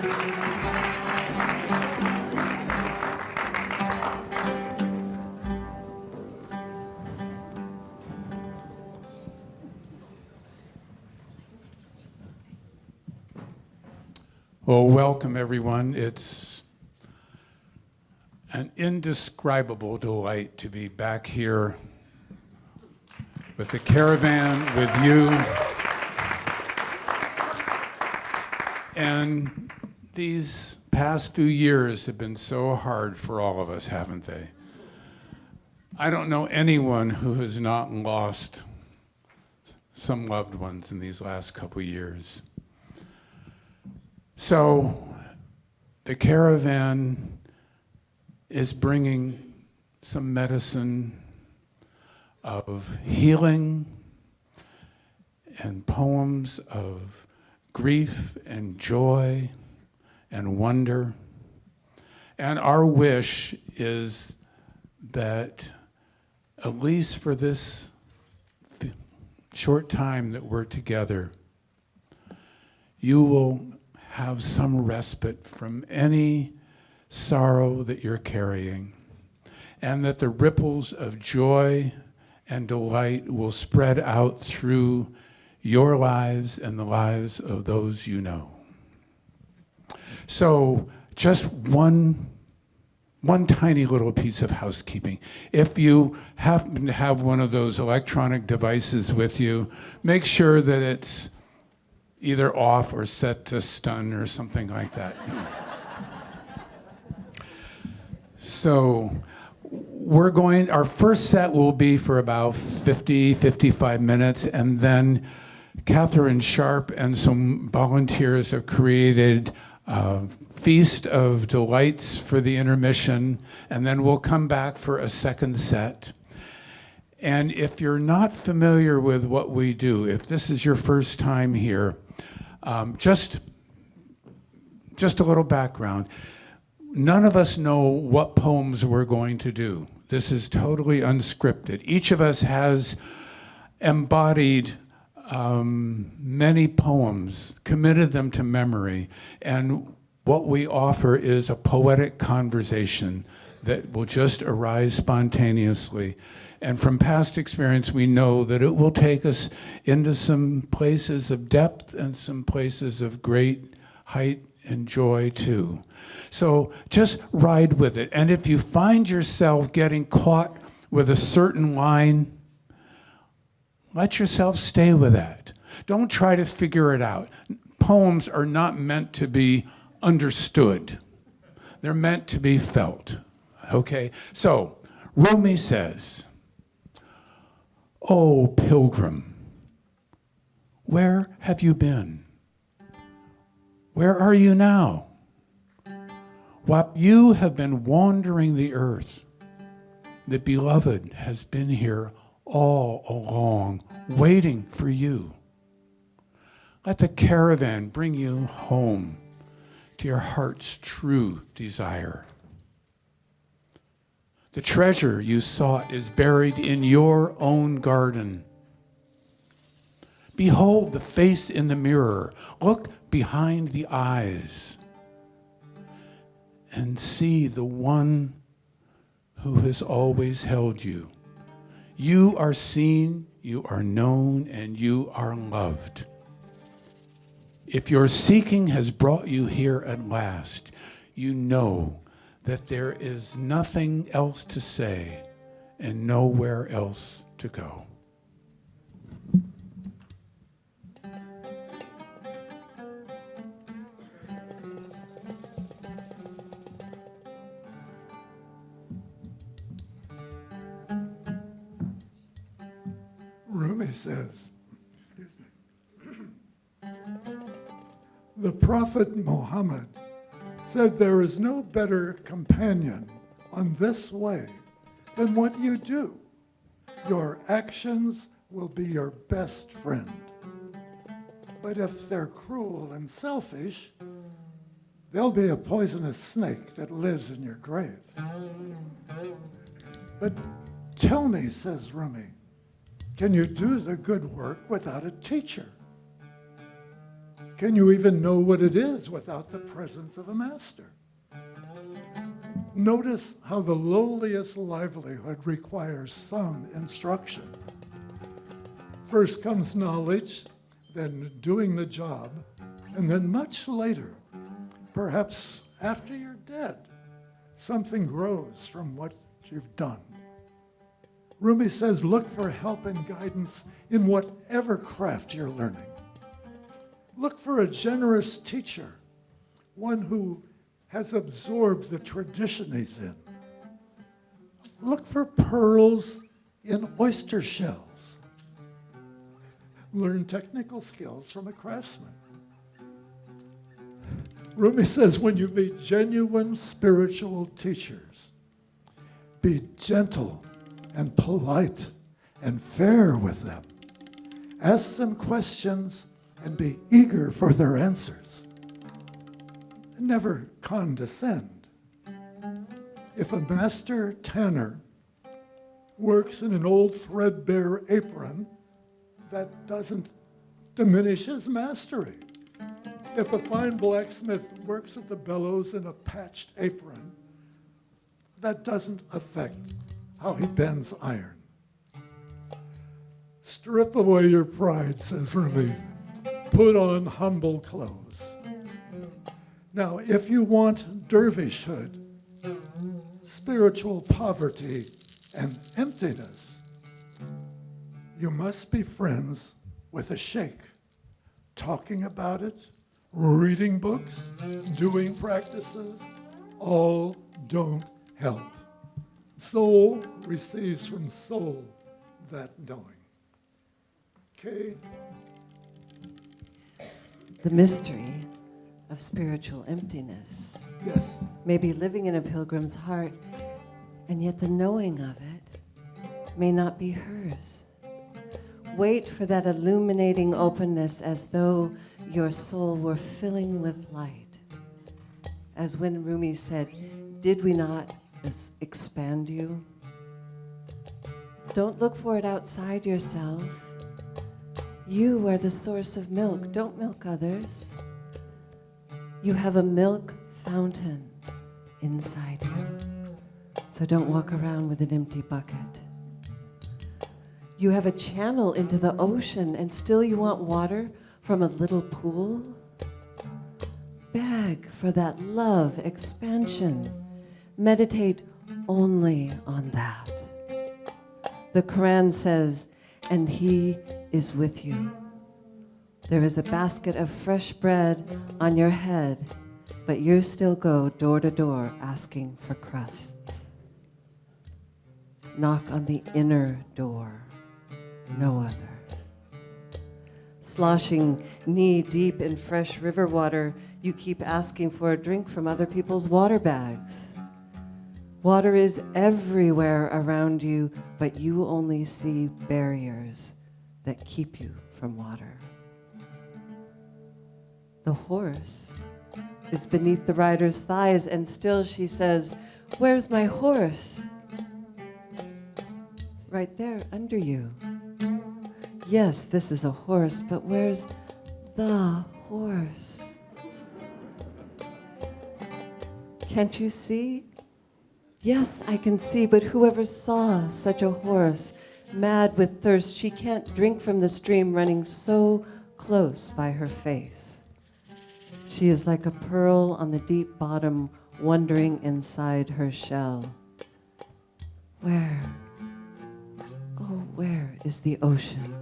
Well, welcome everyone. It's an indescribable delight to be back here with the caravan, with you. And these past few years have been so hard for all of us, haven't they? I don't know anyone who has not lost some loved ones in these last couple years. So the caravan is bringing some medicine of healing and poems of grief and joy and wonder. And our wish is that, at least for this short time that we're together, you will have some respite from any sorrow that you're carrying, and that the ripples of joy and delight will spread out through your lives and the lives of those you know. So just one tiny little piece of housekeeping. If you happen to have one of those electronic devices with you, make sure that it's either off or set to stun or something like that. So our first set will be for about 55 minutes, and then Catherine Sharp and some volunteers have created a feast of delights for the intermission, and then we'll come back for a second set. And if you're not familiar with what we do, if this is your first time here, just a little background. None of us know what poems we're going to do. This is totally unscripted. Each of us has embodied many poems, committed them to memory, and what we offer is a poetic conversation that will just arise spontaneously. And from past experience, we know that it will take us into some places of depth and some places of great height and joy too. So just ride with it. And if you find yourself getting caught with a certain line, let yourself stay with that. Don't try to figure it out. Poems are not meant to be understood. They're meant to be felt. Okay? So, Rumi says, "O pilgrim, where have you been? Where are you now? While you have been wandering the earth, the beloved has been here all along, waiting for you. Let the caravan bring you home to your heart's true desire. The treasure you sought is buried in your own garden. Behold the face in the mirror. Look behind the eyes and see the one who has always held you. You are seen, you are known, and you are loved. If your seeking has brought you here at last, you know that there is nothing else to say and nowhere else to go." Rumi says, the Prophet Muhammad said there is no better companion on this way than what you do. Your actions will be your best friend. But if they're cruel and selfish, they'll be a poisonous snake that lives in your grave. But tell me, says Rumi, can you do the good work without a teacher? can you even know what it is without the presence of a master? Notice how the lowliest livelihood requires some instruction. First comes knowledge, then doing the job, and then much later, perhaps after you're dead, something grows from what you've done. Rumi says, look for help and guidance in whatever craft you're learning. Look for a generous teacher, one who has absorbed the tradition he's in. Look for pearls in oyster shells. Learn technical skills from a craftsman. Rumi says, when you meet genuine spiritual teachers, be gentle and polite and fair with them. Ask them questions and be eager for their answers. Never condescend. If a master tanner works in an old threadbare apron, that doesn't diminish his mastery. If a fine blacksmith works at the bellows in a patched apron, that doesn't affect how he bends iron. Strip away your pride, says Rumi. Put on humble clothes. Now, if you want dervishhood, spiritual poverty, and emptiness, you must be friends with a sheikh, talking about it, reading books, doing practices, all don't help. Soul receives from soul that knowing. Okay? The mystery of spiritual emptiness Yes. may be living in a pilgrim's heart, and yet the knowing of it may not be hers. Wait for that illuminating openness as though your soul were filling with light. As when Rumi said, did we not expand you? Don't look for it outside yourself. You are the source of milk. Don't milk others. You have a milk fountain inside you. So don't walk around with an empty bucket. You have a channel into the ocean, and still you want water from a little pool? Beg for that love expansion. Meditate only on that. The Quran says, and He is with you. There is a basket of fresh bread on your head, but you still go door to door asking for crusts. Knock on the inner door, no other. Sloshing knee deep in fresh river water, you keep asking for a drink from other people's water bags. Water is everywhere around you, but you only see barriers that keep you from water. The horse is beneath the rider's thighs, and still she says, where's my horse? Right there under you. Yes, this is a horse, but where's the horse? Can't you see? Yes, I can see, but whoever saw such a horse, mad with thirst, she can't drink from the stream running so close by her face. She is like a pearl on the deep bottom, wandering inside her shell. Where, oh, where is the ocean?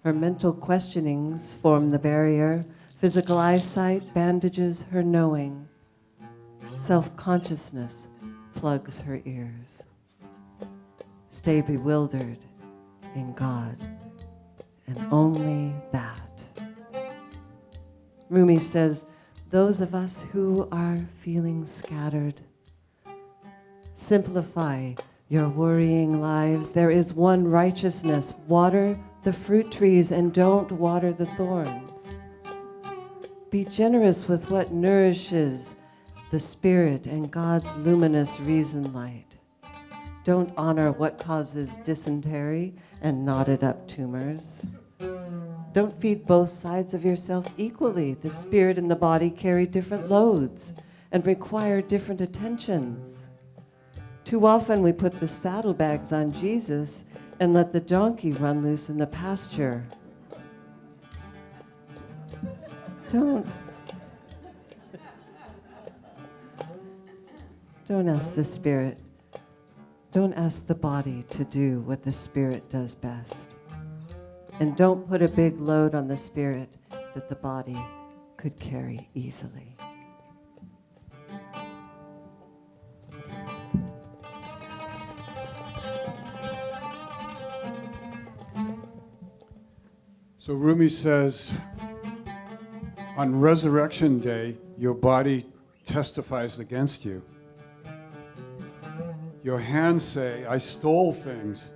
Her mental questionings form the barrier. Physical eyesight bandages her knowing. Self-consciousness plugs her ears. Stay bewildered in God, and only that. Rumi says, those of us who are feeling scattered, simplify your worrying lives. There is one righteousness. Water the fruit trees and don't water the thorns. Be generous with what nourishes the spirit and God's luminous reason light. Don't honor what causes dysentery and knotted up tumors. Don't feed both sides of yourself equally. The spirit and the body carry different loads and require different attentions. Too often we put the saddlebags on Jesus and let the donkey run loose in the pasture. Don't ask the spirit. Don't ask the body to do what the spirit does best. And don't put a big load on the spirit that the body could carry easily. So Rumi says, on Resurrection Day, your body testifies against you. Your hands say, I stole things.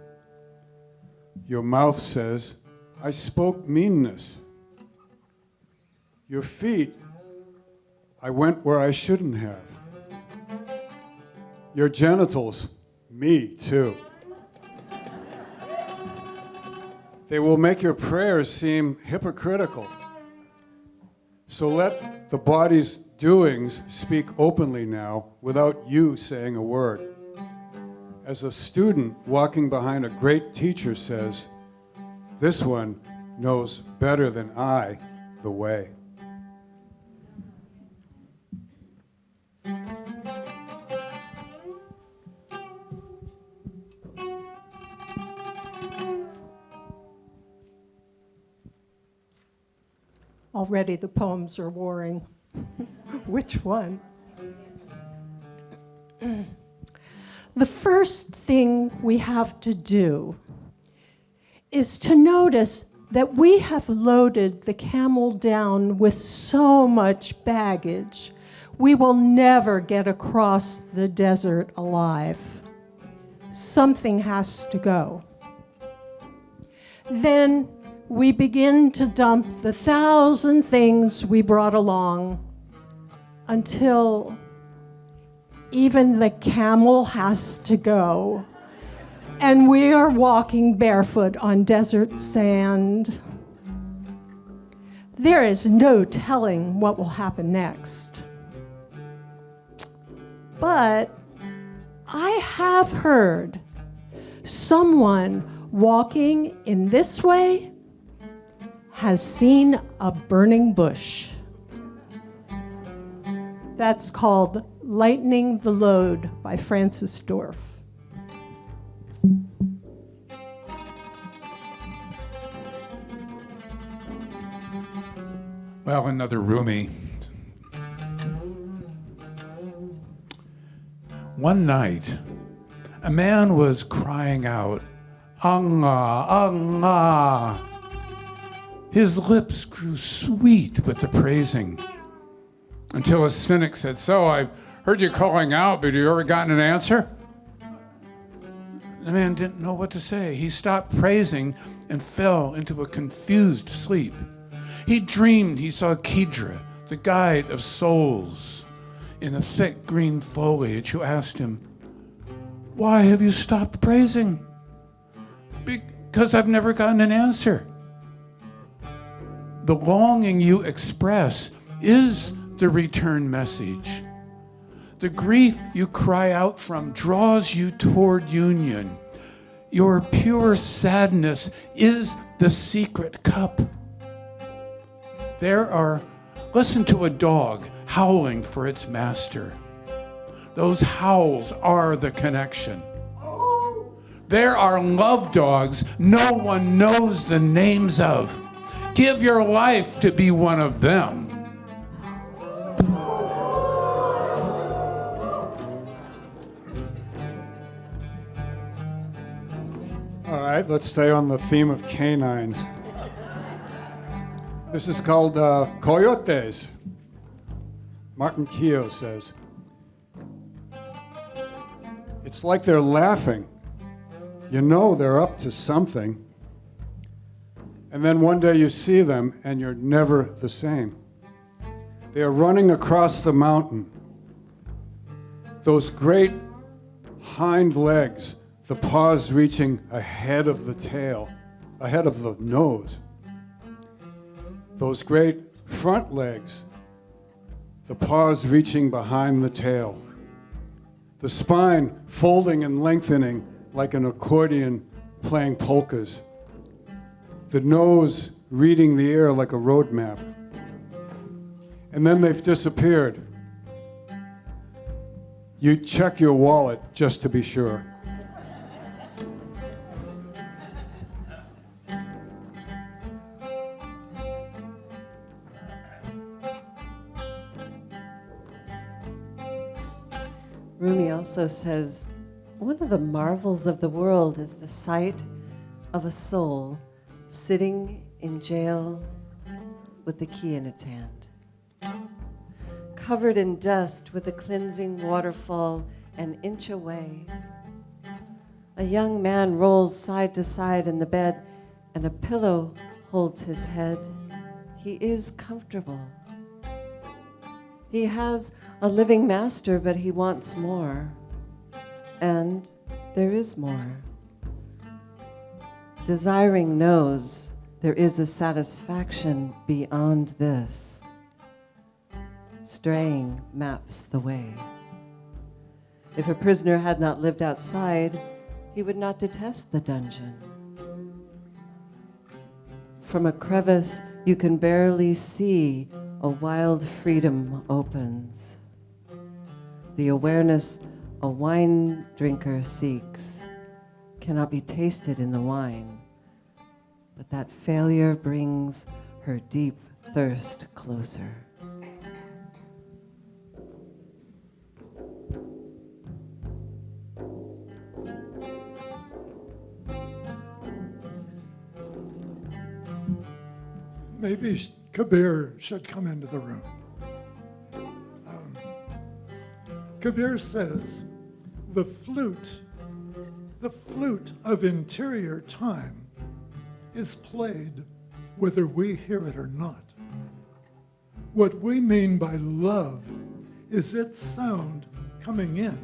Your mouth says, I spoke meanness. Your feet, I went where I shouldn't have. Your genitals, me too. They will make your prayers seem hypocritical. So let the body's doings speak openly now without you saying a word. As a student walking behind a great teacher says, this one knows better than I the way. Already the poems are warring. Which one? The first thing we have to do is to notice that we have loaded the camel down with so much baggage, we will never get across the desert alive. Something has to go. Then we begin to dump the 1,000 things we brought along until even the camel has to go. And we are walking barefoot on desert sand. There is no telling what will happen next. But I have heard someone walking in this way has seen a burning bush. That's called Lightening the Load by Francis Dorff. Well, another Rumi. One night, a man was crying out, Allah, Allah. His lips grew sweet with the praising, until a cynic said, so I've heard you calling out, but have you ever gotten an answer? The man didn't know what to say. He stopped praising and fell into a confused sleep. He dreamed he saw Khidra, the guide of souls, in the thick green foliage, who asked him, why have you stopped praising? Because I've never gotten an answer. The longing you express is the return message. The grief you cry out from draws you toward union. Your pure sadness is the secret cup. Listen to a dog howling for its master. Those howls are the connection. There are love dogs no one knows the names of. Give your life to be one of them. All right, let's stay on the theme of canines. This is called Coyotes. Martin Keough says, it's like they're laughing. You know they're up to something. And then one day you see them and you're never the same. They are running across the mountain. Those great hind legs, the paws reaching ahead of the tail, ahead of the nose. those great front legs, the paws reaching behind the tail, the spine folding and lengthening like an accordion playing polkas, the nose reading the air like a road map. And then they've disappeared. You check your wallet just to be sure. Rumi also says, one of the marvels of the world is the sight of a soul sitting in jail with the key in its hand, covered in dust with a cleansing waterfall an inch away. A young man rolls side to side in the bed, and a pillow holds his head. He is comfortable. He has a living master, but he wants more. And there is more. Desiring knows there is a satisfaction beyond this. Straying maps the way. If a prisoner had not lived outside, he would not detest the dungeon. From a crevice you can barely see, a wild freedom opens. The awareness a wine drinker seeks cannot be tasted in the wine, but that failure brings her deep thirst closer. Maybe Kabir should come into the room. Kabir says, the flute of interior time is played whether we hear it or not. What we mean by love is its sound coming in.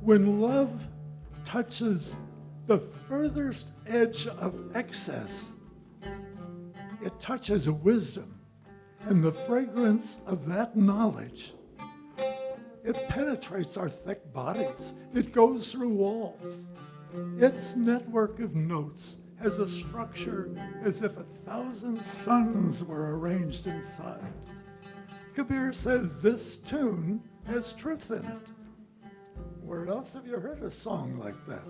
When love touches the furthest edge of excess, it touches wisdom, and the fragrance of that knowledge, it penetrates our thick bodies. It goes through walls. Its network of notes has a structure as if 1,000 suns were arranged inside. Kabir says this tune has truth in it. Where else have you heard a song like that?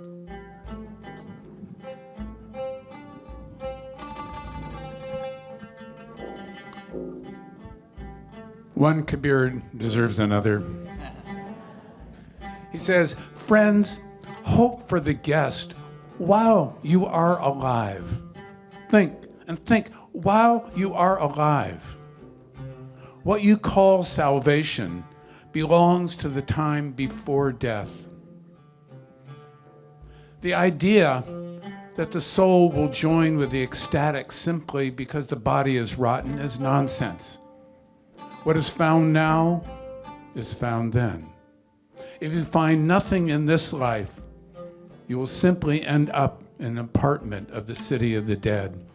One Kabir deserves another. He says, friends, hope for the guest while you are alive. Think while you are alive. What you call salvation belongs to the time before death. The idea that the soul will join with the ecstatic simply because the body is rotten is nonsense. What is found now is found then. If you find nothing in this life, you will simply end up in an apartment of the city of the dead.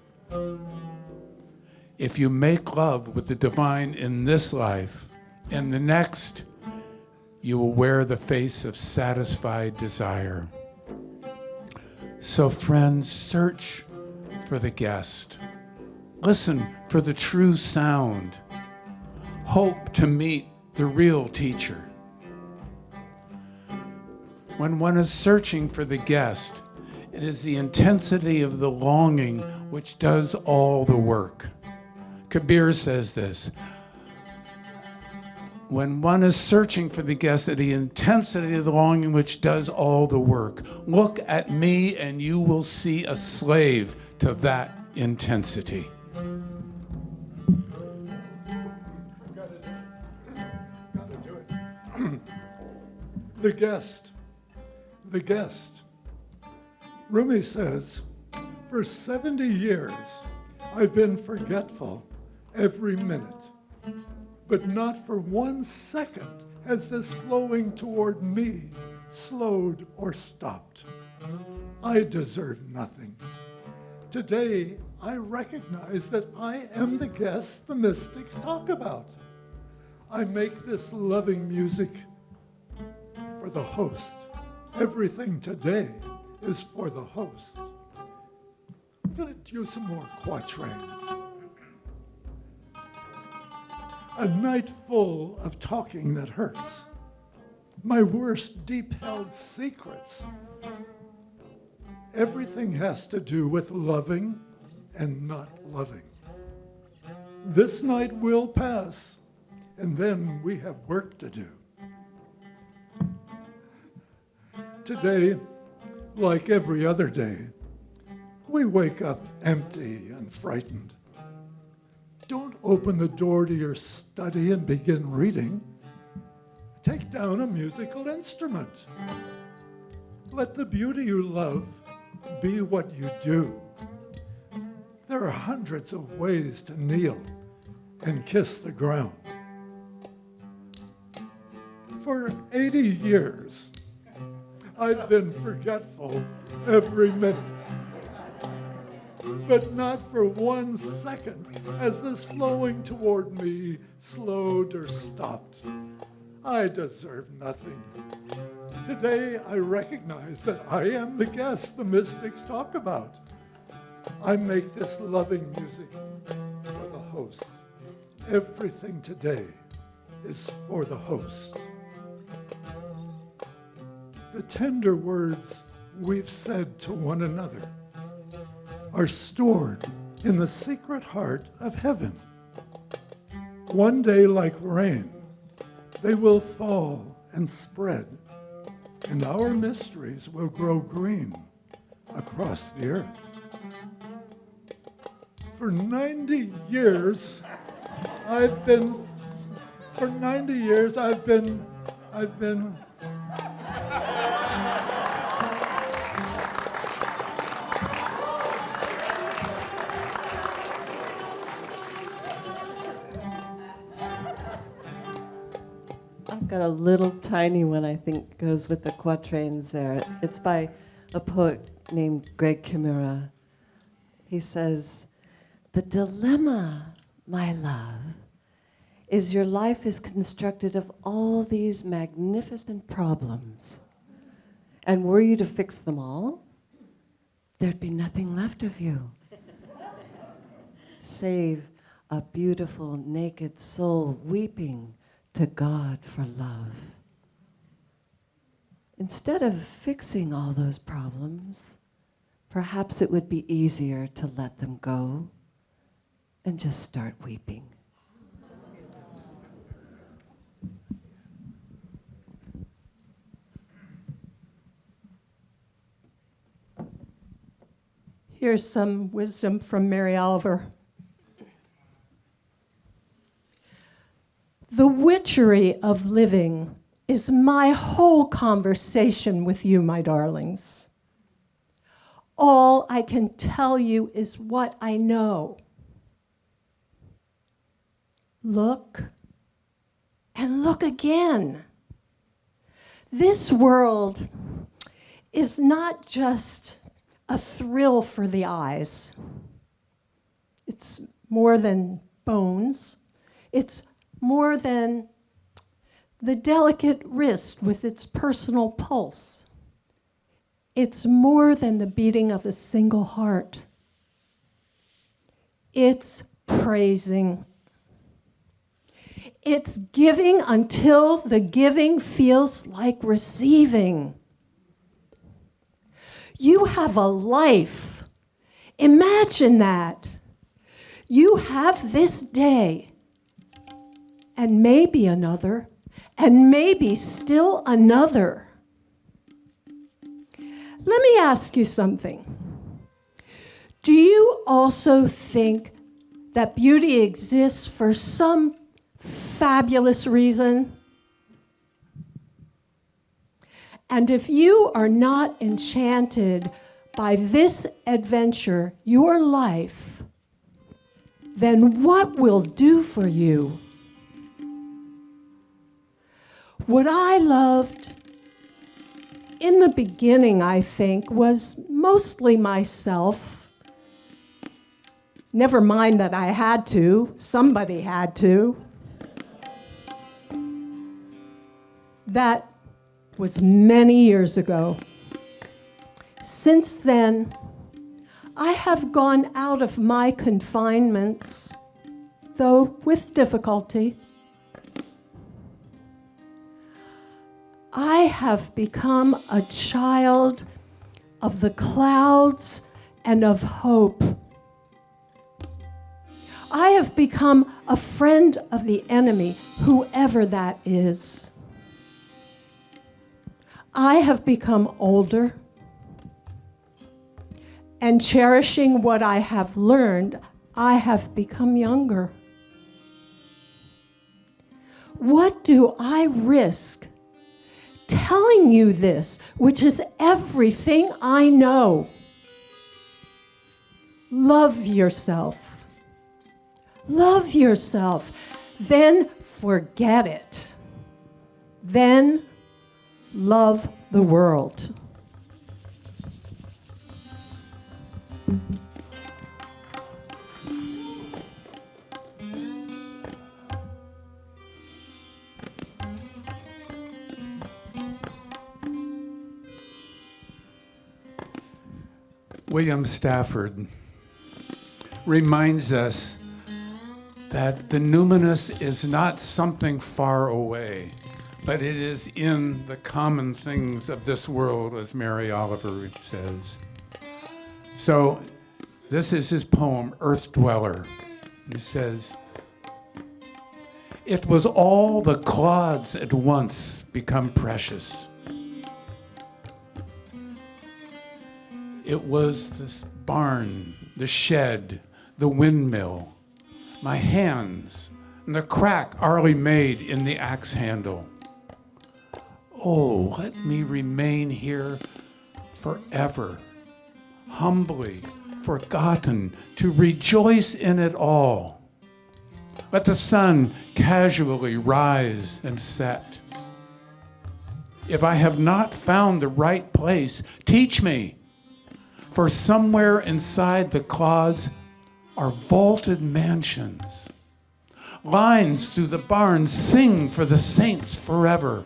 If you make love with the divine in this life, in the next, you will wear the face of satisfied desire. So friends, search for the guest. Listen for the true sound. Hope to meet the real teacher. When one is searching for the guest, it is the intensity of the longing which does all the work. Kabir says this. When one is searching for the guest, it is the intensity of the longing which does all the work. Look at me and you will see a slave to that intensity. The guest. Rumi says, for 70 years, I've been forgetful every minute, but not for 1 second has this flowing toward me slowed or stopped. I deserve nothing. Today, I recognize that I am the guest the mystics talk about. I make this loving music for the host. Everything today is for the host. I'm going to do some more quatrains. A night full of talking that hurts. My worst deep-held secrets. Everything has to do with loving and not loving. This night will pass, and then we have work to do. Today, like every other day, we wake up empty and frightened. Don't open the door to your study and begin reading. Take down a musical instrument. Let the beauty you love be what you do. There are hundreds of ways to kneel and kiss the ground. For 80 years, I've been forgetful every minute. But not for 1 second has this flowing toward me slowed or stopped. I deserve nothing. Today I recognize that I am the guest the mystics talk about. I make this loving music for the host. Everything today is for the host. The tender words we've said to one another are stored in the secret heart of heaven. One day, like rain, they will fall and spread, and our mysteries will grow green across the earth. For 90 years, I've been I've got a little tiny one I think goes with the quatrains there. It's by a poet named Greg Kimura. He says, "The dilemma, my love, is your life is constructed of all these magnificent problems. And were you to fix them all, there'd be nothing left of you, save a beautiful naked soul weeping to God for love. Instead of fixing all those problems, perhaps it would be easier to let them go and just start weeping." Here's some wisdom from Mary Oliver. The witchery of living is my whole conversation with you, my darlings. All I can tell you is what I know. Look and look again. This world is not just a thrill for the eyes. It's more than bones. It's more than the delicate wrist with its personal pulse. It's more than the beating of a single heart. It's praising. It's giving until the giving feels like receiving. You have a life. Imagine that. You have this day, and maybe another, and maybe still another. Let me ask you something. Do you also think that beauty exists for some fabulous reason? And if you are not enchanted by this adventure, your life, then what will do for you? What I loved in the beginning, I think, was mostly myself, Never mind that I had to. Somebody had to. That was many years ago. Since then, I have gone out of my confinements, though with difficulty. I have become a child of the clouds and of hope. I have become a friend of the enemy, whoever that is. I have become older, and cherishing what I have learned, I have become younger. What do I risk telling you this, which is everything I know? Love yourself. Love yourself. Then forget it. Then love the world. William Stafford reminds us that the numinous is not something far away, but it is in the common things of this world, as Mary Oliver says. So this is his poem, Earth Dweller. He says, "It was all the clods at once become precious. It was this barn, the shed, the windmill, my hands, and the crack Arlie made in the axe handle. Oh, let me remain here forever, humbly forgotten, to rejoice in it all. Let the sun casually rise and set. If I have not found the right place, teach me. For somewhere inside the clods are vaulted mansions. Lines through the barns sing for the saints forever.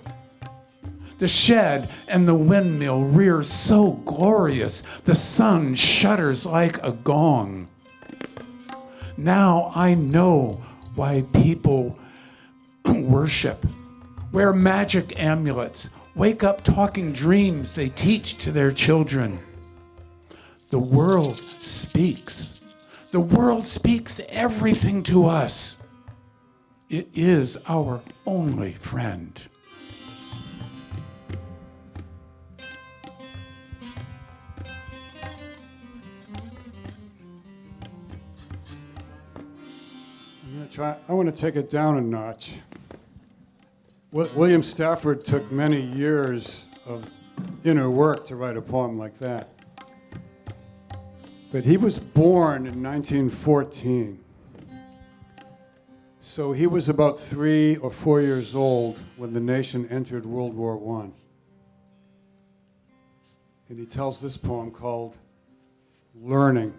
The shed and the windmill rear so glorious, the sun shudders like a gong. Now I know why people worship, wear magic amulets, wake up talking dreams they teach to their children. The world speaks. The world speaks everything to us. It is our only friend." I want to take it down a notch. William Stafford took many years of inner work to write a poem like that. But he was born in 1914. So he was about 3 or 4 years old when the nation entered World War I. And he tells this poem called Learning.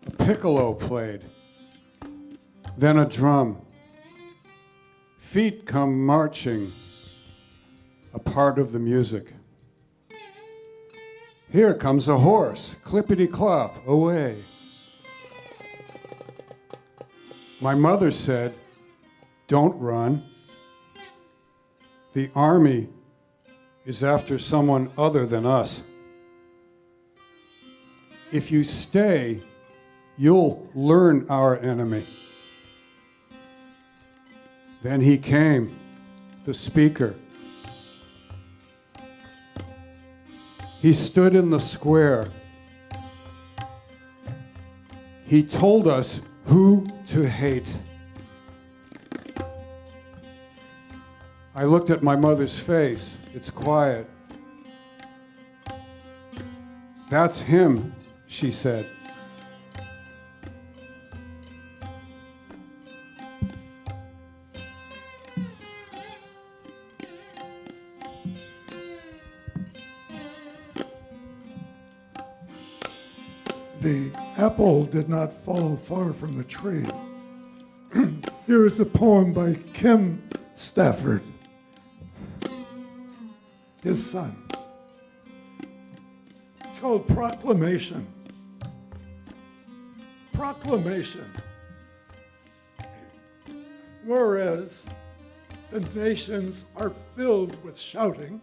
A piccolo played, then a drum. Feet come marching, a part of the music. Here comes a horse, clippity-clop, away. My mother said, "Don't run. The army is after someone other than us. If you stay, you'll learn our enemy." Then he came, the speaker. He stood in the square. He told us who to hate. I looked at my mother's face. It's quiet. "That's him," she said. the apple did not fall far from the tree. Here is a poem by Kim Stafford, his son. It's called Proclamation. Proclamation. Whereas the nations are filled with shouting,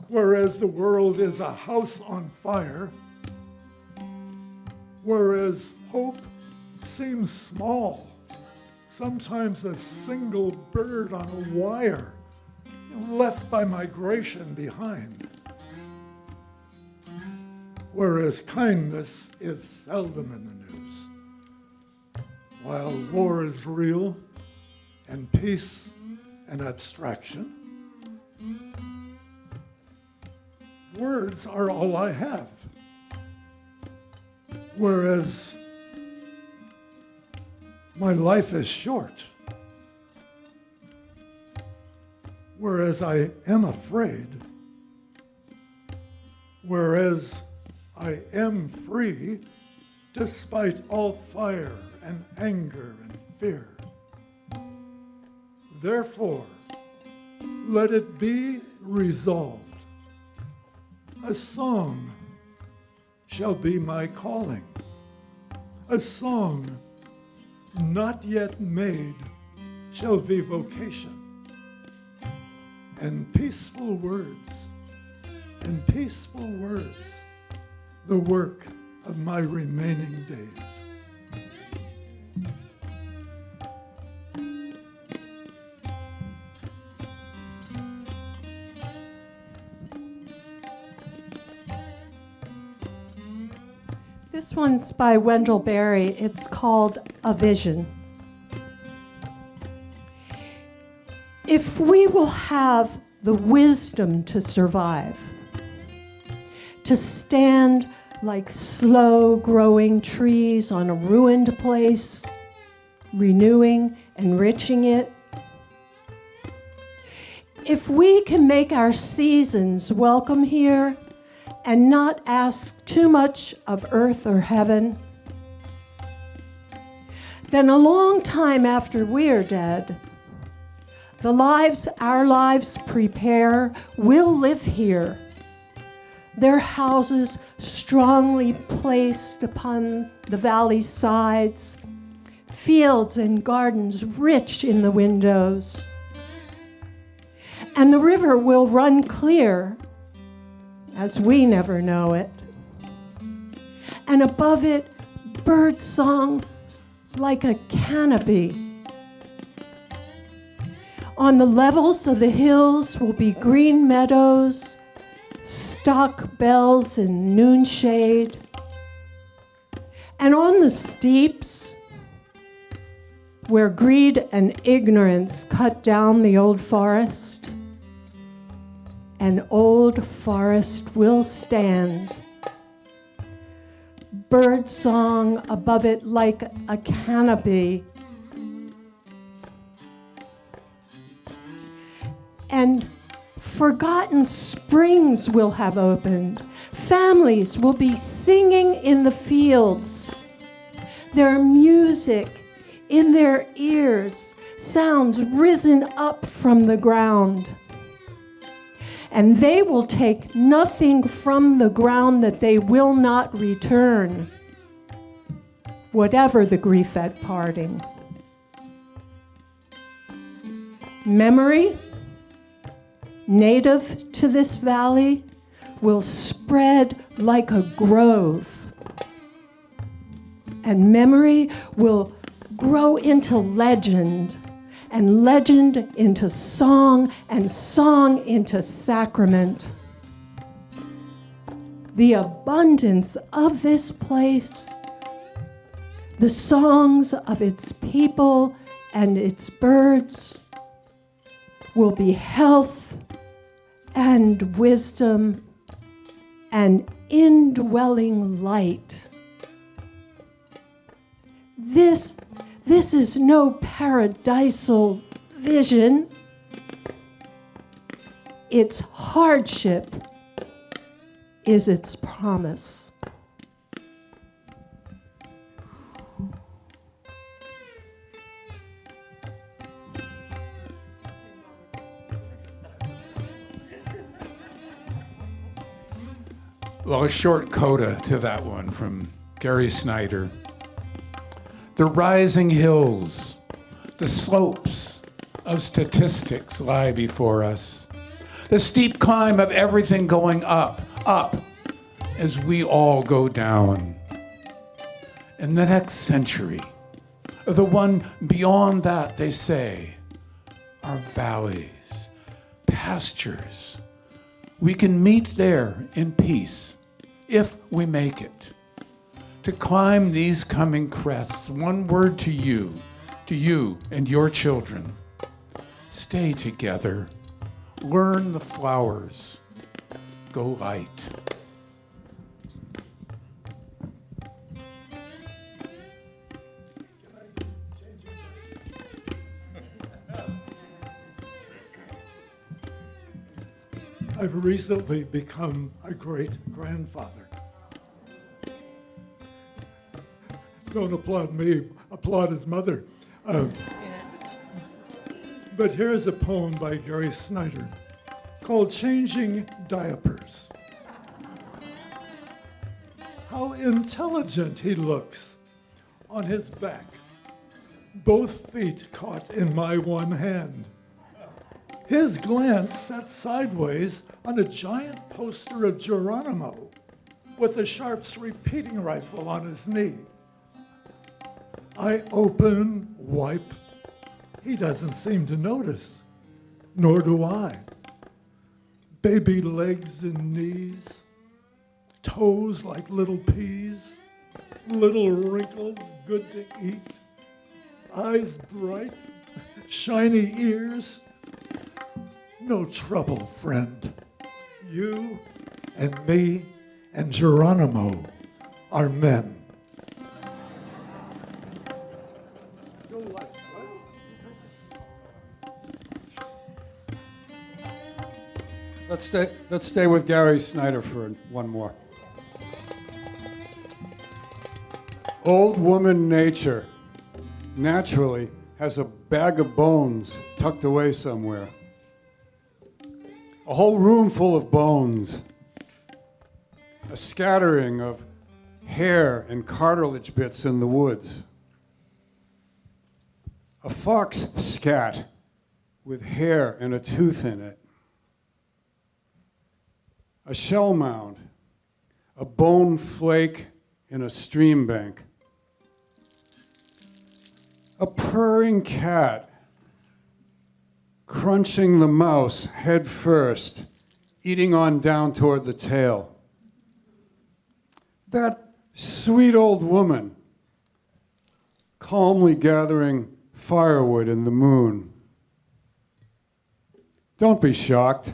whereas the world is a house on fire, whereas hope seems small, sometimes a single bird on a wire, left by migration behind, whereas kindness is seldom in the news, while war is real and peace an abstraction. Words are all I have, whereas my life is short, whereas I am afraid, whereas I am free despite all fire and anger and fear. Therefore, let it be resolved. A song shall be my calling. A song not yet made shall be vocation. And peaceful words, the work of my remaining days. This one's by Wendell Berry. It's called A Vision. If we will have the wisdom to survive, to stand like slow-growing trees on a ruined place, renewing, enriching it, if we can make our seasons welcome here and not ask too much of earth or heaven, then a long time after we're dead, the lives our lives prepare will live here, their houses strongly placed upon the valley's sides, fields and gardens rich in the windows. And the river will run clear as we never know it. And above it, bird song like a canopy. On the levels of the hills will be green meadows, stock bells in noon shade. And on the steeps, where greed and ignorance cut down the old forest, an old forest will stand. Bird song above it like a canopy. And forgotten springs will have opened. Families will be singing in the fields. Their music in their ears, sounds risen up from the ground. And they will take nothing from the ground that they will not return, whatever the grief at parting. Memory, native to this valley, will spread like a grove. And memory will grow into legend, and legend into song, and song into sacrament. The abundance of this place, the songs of its people and its birds, will be health and wisdom and indwelling light. This is no paradisal vision. Its hardship is its promise. Well, a short coda to that one from Gary Snyder. The rising hills, the slopes of statistics lie before us. The steep climb of everything going up, up, as we all go down. In the next century, or the one beyond that, they say, are valleys, pastures. We can meet there in peace, if we make it. To climb these coming crests, one word to you and your children. Stay together, learn the flowers, go light. I've recently become a great-grandfather. Don't applaud me, applaud his mother. But here's a poem by Gary Snyder called Changing Diapers. How intelligent he looks on his back, both feet caught in my one hand. His glance set sideways on a giant poster of Geronimo with a Sharps repeating rifle on his knee. I open, wipe. He doesn't seem to notice, nor do I. Baby legs and knees, toes like little peas, little wrinkles good to eat, eyes bright, shiny ears. No trouble, friend. You and me and Geronimo are men. Let's stay with Gary Snyder for one more. Old woman nature naturally has a bag of bones tucked away somewhere. A whole room full of bones. A scattering of hair and cartilage bits in the woods. A fox scat with hair and a tooth in it. A shell mound, a bone flake in a stream bank. A purring cat crunching the mouse head first, eating on down toward the tail. That sweet old woman calmly gathering firewood in the moon. Don't be shocked.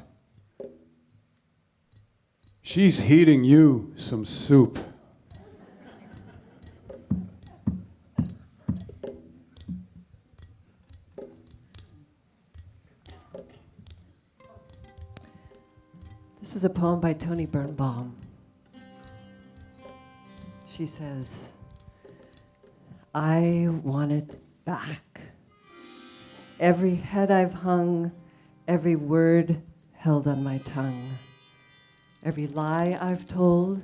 She's heating you some soup. This is a poem by Toni Birnbaum. She says, I want it back. Every head I've hung, every word held on my tongue, every lie I've told,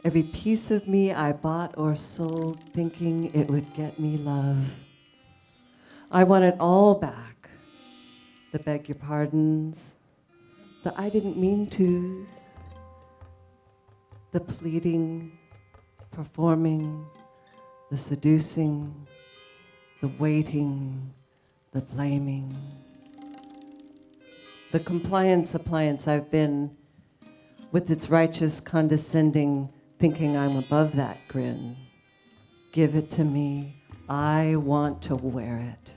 every piece of me I bought or sold, thinking it would get me love. I want it all back. The beg your pardons, the I didn't mean to's, the pleading, performing, the seducing, the waiting, the blaming. The compliance appliance I've been, with its righteous condescending, thinking I'm above that grin. Give it to me. I want to wear it.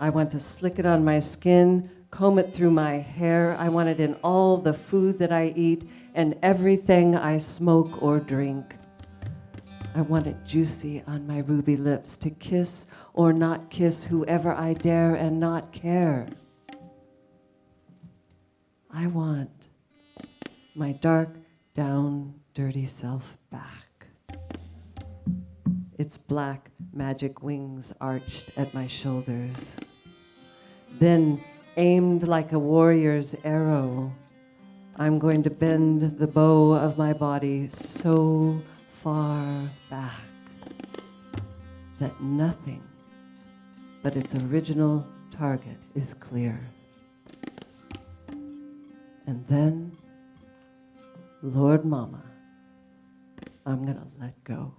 I want to slick it on my skin, comb it through my hair. I want it in all the food that I eat and everything I smoke or drink. I want it juicy on my ruby lips to kiss or not kiss whoever I dare and not care. I want my dark, down, dirty self back. Its black magic wings arched at my shoulders. Then, aimed like a warrior's arrow, I'm going to bend the bow of my body so far back that nothing but its original target is clear. And then, Lord Mama, I'm gonna let go.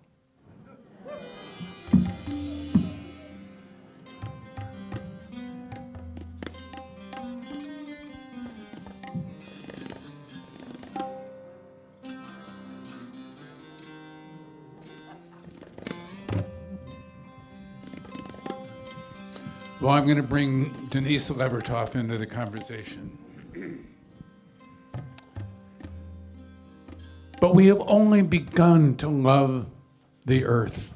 Well, I'm going to bring Denise Levertov into the conversation. But we have only begun to love the earth,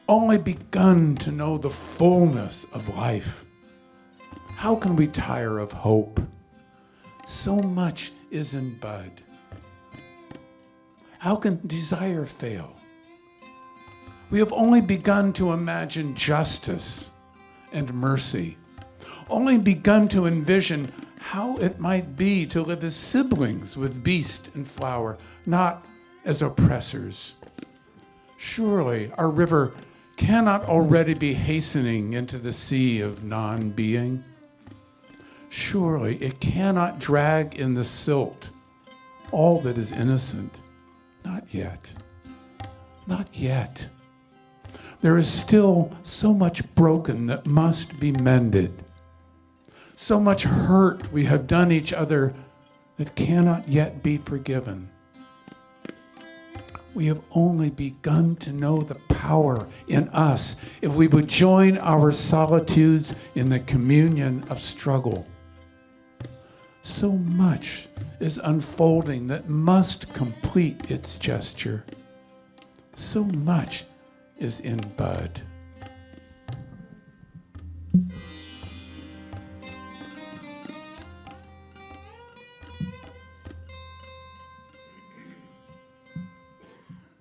only begun to know the fullness of life. How can we tire of hope? So much is in bud. How can desire fail? We have only begun to imagine justice and mercy, only begun to envision how it might be to live as siblings with beast and flower, not as oppressors. Surely our river cannot already be hastening into the sea of non-being. Surely it cannot drag in the silt all that is innocent. Not yet. Not yet. There is still so much broken that must be mended. So much hurt we have done each other that cannot yet be forgiven. We have only begun to know the power in us if we would join our solitudes in the communion of struggle. So much is unfolding that must complete its gesture. So much is in bud.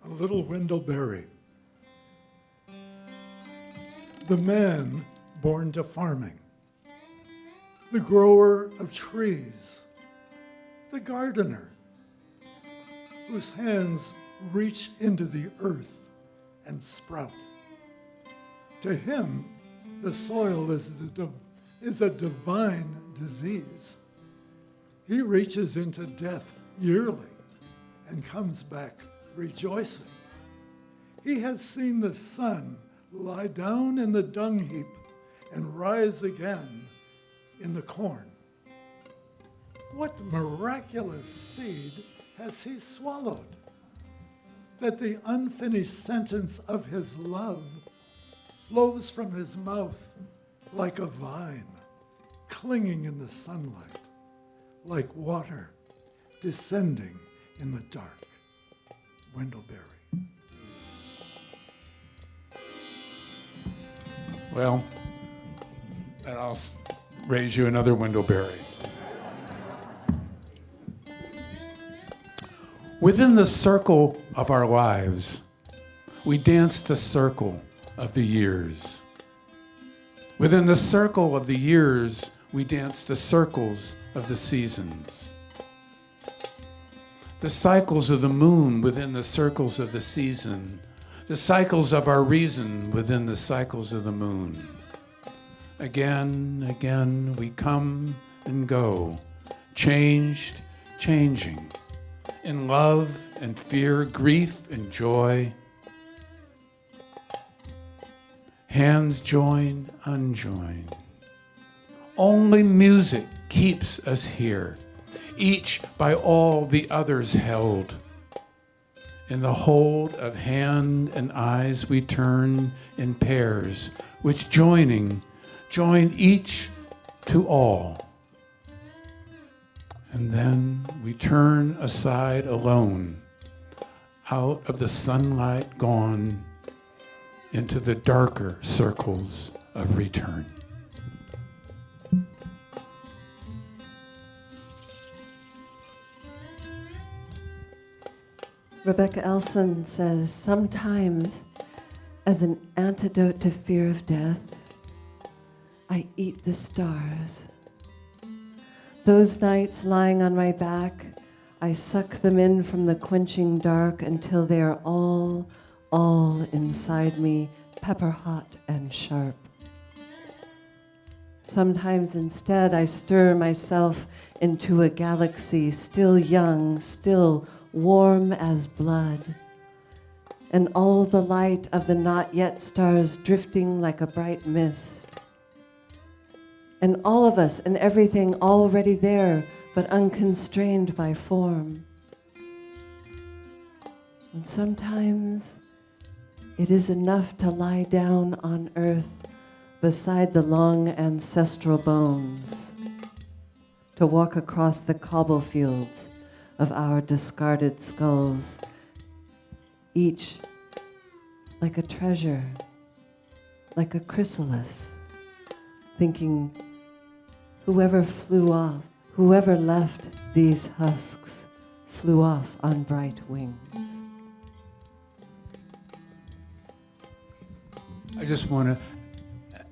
A little Wendleberry. The man born to farming, the grower of trees, the gardener whose hands reach into the earth and sprout. To him, the soil is a divine disease. He reaches into death yearly and comes back rejoicing. He has seen the sun lie down in the dung heap and rise again in the corn. What miraculous seed has he swallowed, that the unfinished sentence of his love flows from his mouth like a vine, clinging in the sunlight, like water descending in the dark. Wendleberry. Well, and I'll raise you another Wendleberry. Within the circle of our lives, we dance the circle of the years. Within the circle of the years, we dance the circles of the seasons. The cycles of the moon within the circles of the season. The cycles of our reason within the cycles of the moon. Again, we come and go, changed, changing. In love and fear, grief and joy. Hands join, unjoin. Only music keeps us here, each by all the others held. In the hold of hand and eyes we turn in pairs, which joining, join each to all. And then we turn aside alone, out of the sunlight gone, into the darker circles of return. Rebecca Elson says, sometimes, as an antidote to fear of death, I eat the stars. Those nights lying on my back, I suck them in from the quenching dark until they are all inside me, pepper hot and sharp. Sometimes instead I stir myself into a galaxy still young, still warm as blood, and all the light of the not yet stars drifting like a bright mist. And all of us and everything already there, but unconstrained by form. And sometimes it is enough to lie down on earth beside the long ancestral bones, to walk across the cobble fields of our discarded skulls, each like a treasure, like a chrysalis, thinking, whoever flew off, whoever left these husks flew off on bright wings. I just want to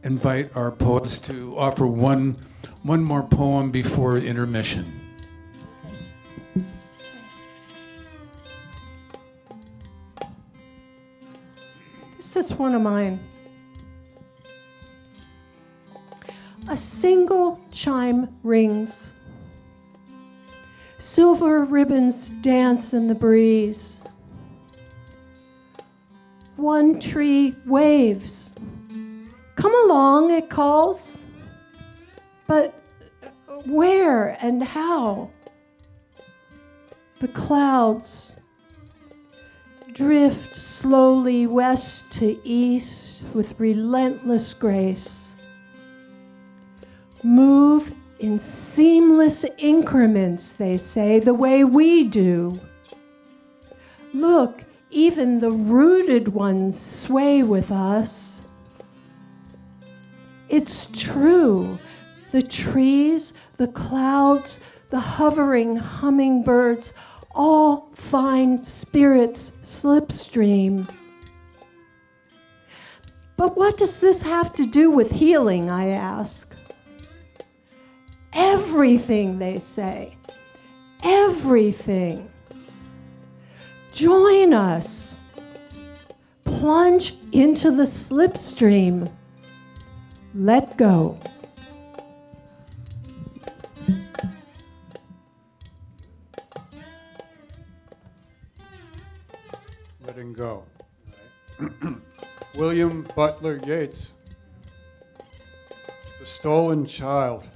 invite our poets to offer one more poem before intermission. This is one of mine. A single chime rings. Silver ribbons dance in the breeze. One tree waves. Come along, it calls. But where and how? The clouds drift slowly west to east with relentless grace. Move in seamless increments, they say, the way we do. Look, even the rooted ones sway with us. It's true. The trees, the clouds, the hovering hummingbirds, all find spirits slipstream. But what does this have to do with healing, I ask? Everything, they say. Everything. Join us. Plunge into the slipstream. Let go. Letting go. Right. William Butler Yeats, The Stolen Child.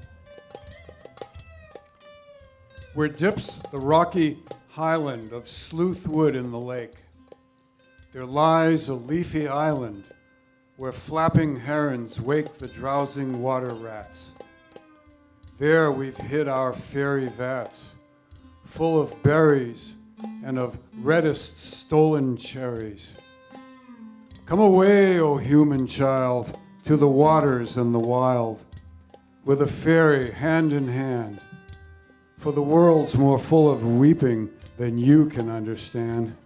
Where dips the rocky highland of Sleuthwood in the lake, there lies a leafy island where flapping herons wake the drowsing water rats. There we've hid our fairy vats, full of berries and of reddest stolen cherries. Come away, O human child, to the waters and the wild, with a fairy hand in hand, for the world's more full of weeping than you can understand.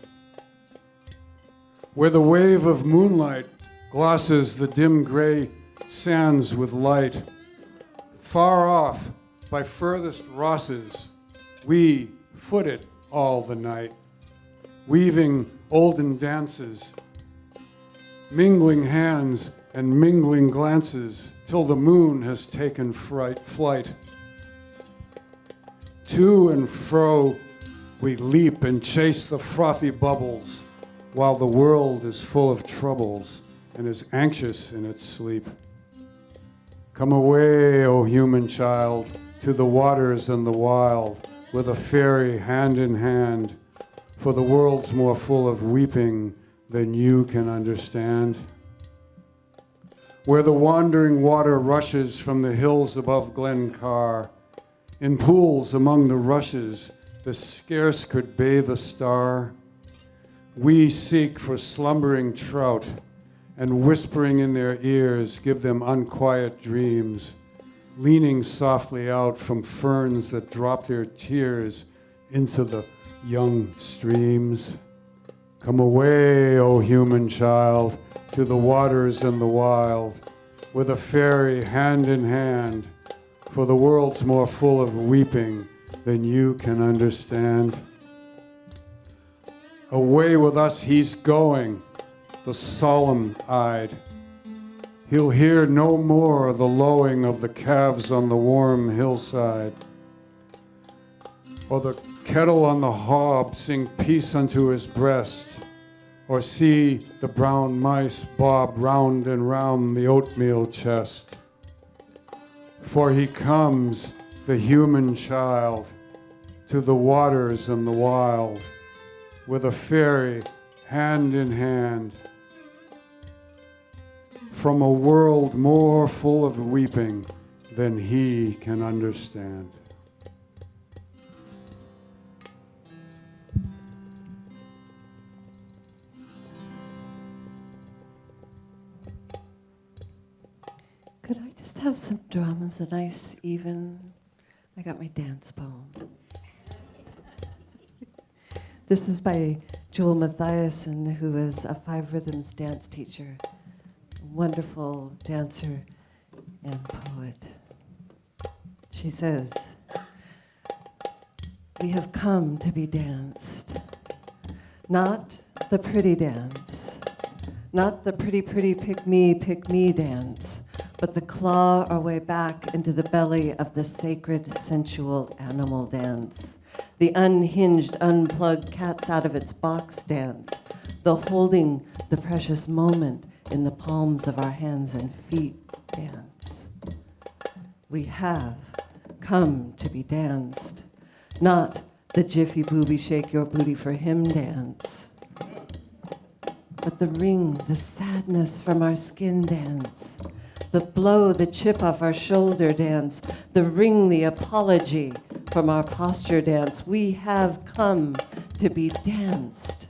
Where the wave of moonlight glosses the dim gray sands with light, far off by furthest Rosses, we footed all the night, weaving olden dances, mingling hands and mingling glances till the moon has taken flight. To and fro we leap and chase the frothy bubbles while the world is full of troubles and is anxious in its sleep. Come away, O human child, to the waters and the wild, with a fairy hand in hand, for the world's more full of weeping than you can understand. Where the wandering water rushes from the hills above Glencar, in pools among the rushes that scarce could bathe a star, we seek for slumbering trout, and whispering in their ears give them unquiet dreams, leaning softly out from ferns that drop their tears into the young streams. Come away, O human child, to the waters and the wild, with a fairy hand in hand, for the world's more full of weeping than you can understand. Away with us he's going, the solemn-eyed. He'll hear no more the lowing of the calves on the warm hillside, or the kettle on the hob sing peace unto his breast, or see the brown mice bob round and round the oatmeal chest. For he comes, the human child, to the waters and the wild, with a fairy hand in hand, from a world more full of weeping than he can understand. Could I just have some drums, a nice even? I got my dance poem. This is by Joel Mathiasen, who is a Five Rhythms dance teacher, a wonderful dancer and poet. She says, "We have come to be danced, not the pretty dance, not the pretty pick me dance, but the claw our way back into the belly of the sacred, sensual animal dance. The unhinged, unplugged cats out of its box dance. The holding the precious moment in the palms of our hands and feet dance. We have come to be danced, not the jiffy booby shake your booty for him dance, but the wring, the sadness from our skin dance, the blow, the chip off our shoulder dance, the wring, the apology from our posture dance. We have come to be danced,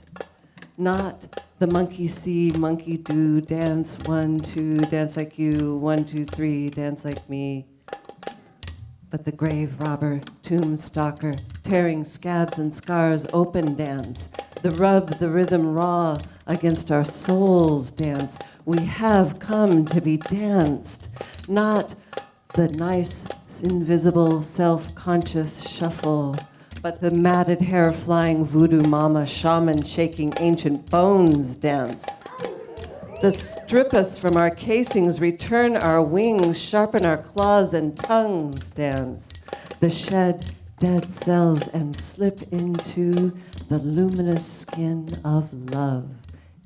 not the monkey see, monkey do, dance 1, 2, dance like you, 1, 2, 3, dance like me, but the grave robber, tomb stalker, tearing scabs and scars open dance, the rub, the rhythm raw against our souls dance. We have come to be danced, not the nice, invisible, self-conscious shuffle, but the matted hair flying voodoo mama, shaman shaking ancient bones dance. The strip us from our casings, return our wings, sharpen our claws and tongues dance. The shed dead cells and slip into the luminous skin of love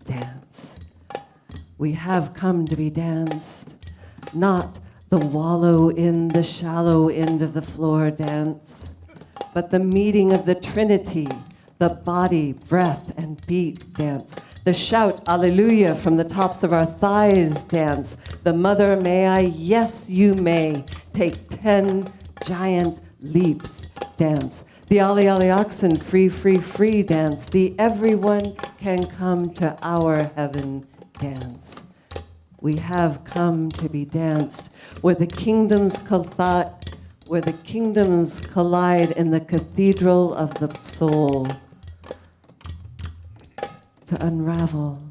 dance. We have come to be danced, not the wallow in the shallow end of the floor dance, but the meeting of the Trinity, the body, breath, and beat dance. The shout, Alleluia, from the tops of our thighs dance. The mother, may I, yes, you may, take 10 giant leaps dance. The Ali Ali oxen, free, free, free dance. The everyone can come to our heaven dance. We have come to be danced, where the kingdoms collide in the cathedral of the soul, to unravel,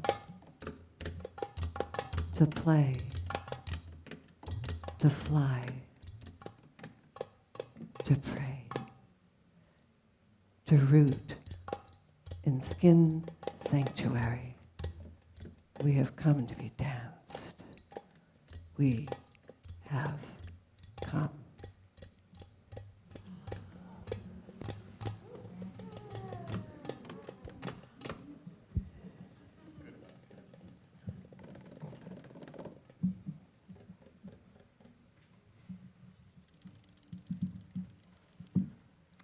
to play, to fly, to pray, to root in skin sanctuary. We have come to be danced. We have come.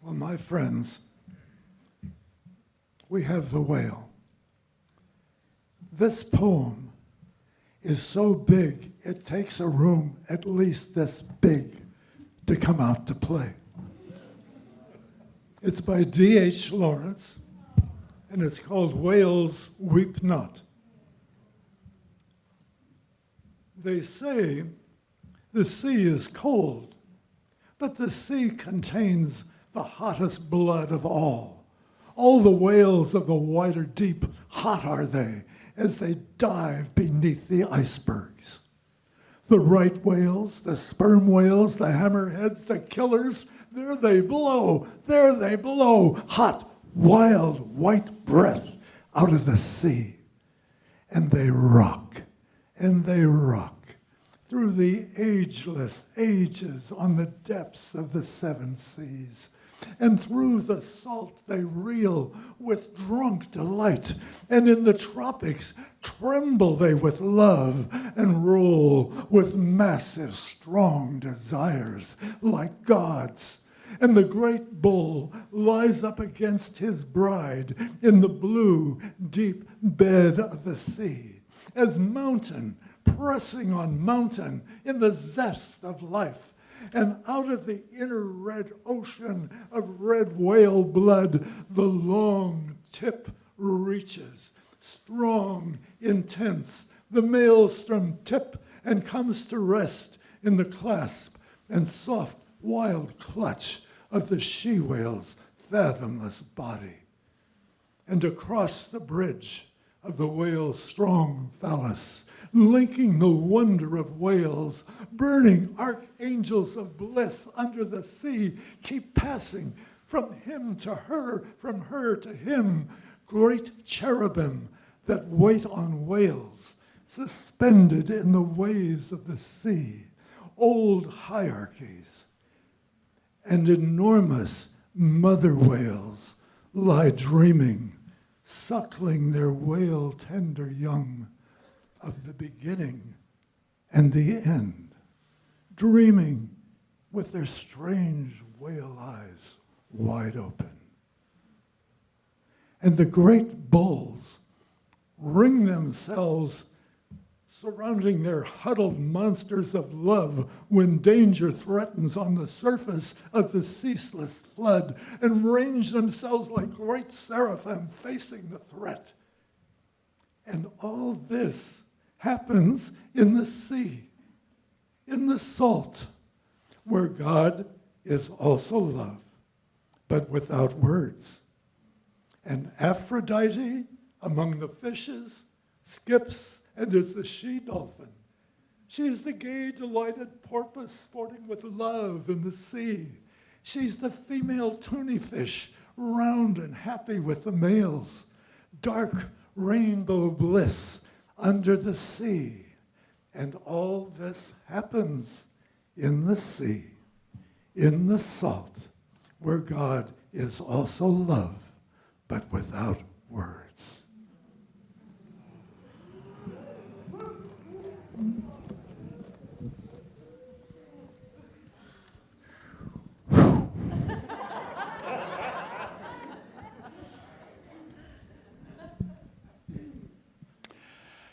Well, my friends, we have the whale. This poem is so big, it takes a room at least this big to come out to play. It's by D.H. Lawrence, and it's called Whales Weep Not. They say the sea is cold, but the sea contains the hottest blood of all. All the whales of the wider deep, hot are they, as they dive beneath the icebergs. The right whales, the sperm whales, the hammerheads, the killers, there they blow, hot, wild, white breath out of the sea. And they rock through the ageless ages on the depths of the seven seas. And through the salt they reel with drunk delight, and in the tropics tremble they with love, and roll with massive strong desires like gods. And the great bull lies up against his bride in the blue, deep bed of the sea, as mountain pressing on mountain in the zest of life. And out of the inner red ocean of red whale blood, the long tip reaches, strong, intense, the maelstrom tip, and comes to rest in the clasp and soft, wild clutch of the she-whale's fathomless body. And across the bridge of the whale's strong phallus, linking the wonder of whales, burning archangels of bliss under the sea, keep passing from him to her, from her to him, great cherubim that wait on whales, suspended in the waves of the sea, old hierarchies, and enormous mother whales lie dreaming, suckling their whale-tender young of the beginning and the end, dreaming with their strange whale eyes wide open. And the great bulls ring themselves surrounding their huddled monsters of love when danger threatens on the surface of the ceaseless flood, and range themselves like great seraphim facing the threat. And all this happens in the sea, in the salt, where God is also love, but without words. And Aphrodite among the fishes skips and is the she-dolphin. She's the gay, delighted porpoise sporting with love in the sea. She's the female tunnyfish, round and happy with the males. Dark rainbow bliss under the sea. And all this happens in the sea, in the salt, where God is also love, but without words.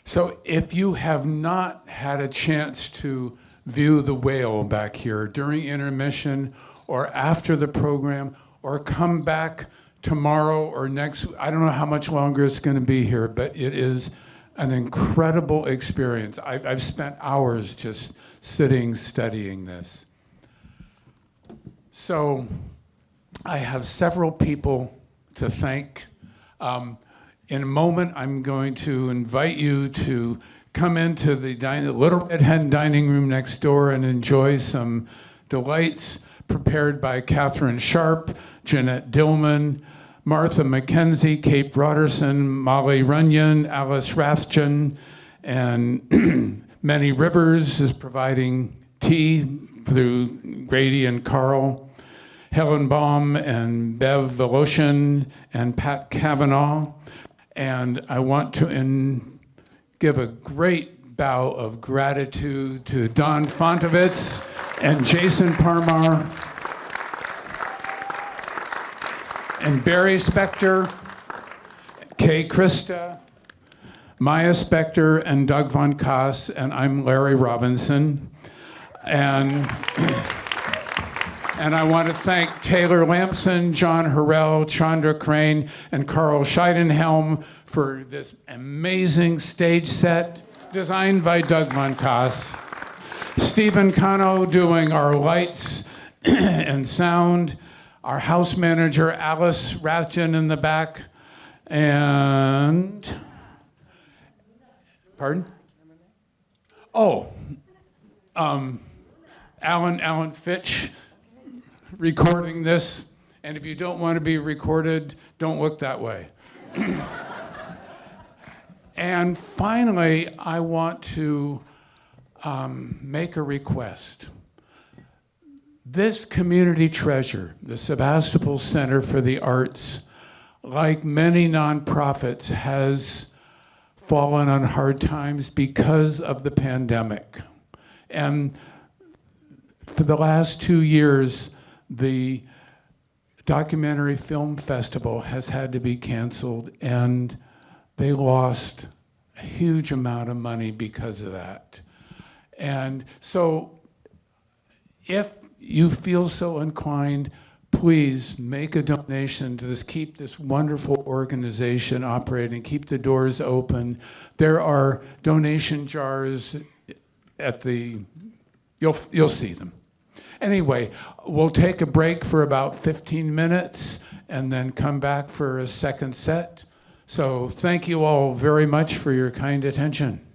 So if you have not had a chance to view the whale back here during intermission or after the program, or come back tomorrow or next, I don't know how much longer it's going to be here, but it is an incredible experience. I've spent hours just sitting, studying this. So I have several people to thank. In a moment, I'm going to invite you to come into the Little Red Hen dining room next door and enjoy some delights prepared by Catherine Sharp, Jeanette Dillman, Martha McKenzie, Kate Broderson, Molly Runyon, Alice Rathjen, and Many Rivers is providing tea through Grady and Carl, Helen Baum and Bev Voloshin and Pat Cavanaugh. And I want to give a great bow of gratitude to Don Fontovitz and Jason Parmar and Barry Spector, Kay Krista, Maya Spector, and Doug Von Koss, and I'm Larry Robinson. And I want to thank Taylor Lampson, John Harrell, Chandra Crane, and Carl Scheidenhelm for this amazing stage set designed by Doug Von Koss. Stephen Cano doing our lights and sound. Our house manager, Alice Rathjen, in the back. And, pardon? Oh, Alan Fitch recording this. And if you don't want to be recorded, don't look that way. And finally, I want to make a request. This community treasure, the Sebastopol Center for the Arts, like many nonprofits, has fallen on hard times because of the pandemic. And for the last 2 years, the Documentary Film Festival has had to be canceled, and they lost a huge amount of money because of that. And so if you feel so inclined, please make a donation to this, keep this wonderful organization operating, keep the doors open. There are donation jars at the, you'll see them. Anyway, we'll take a break for about 15 minutes and then come back for a second set. So thank you all very much for your kind attention.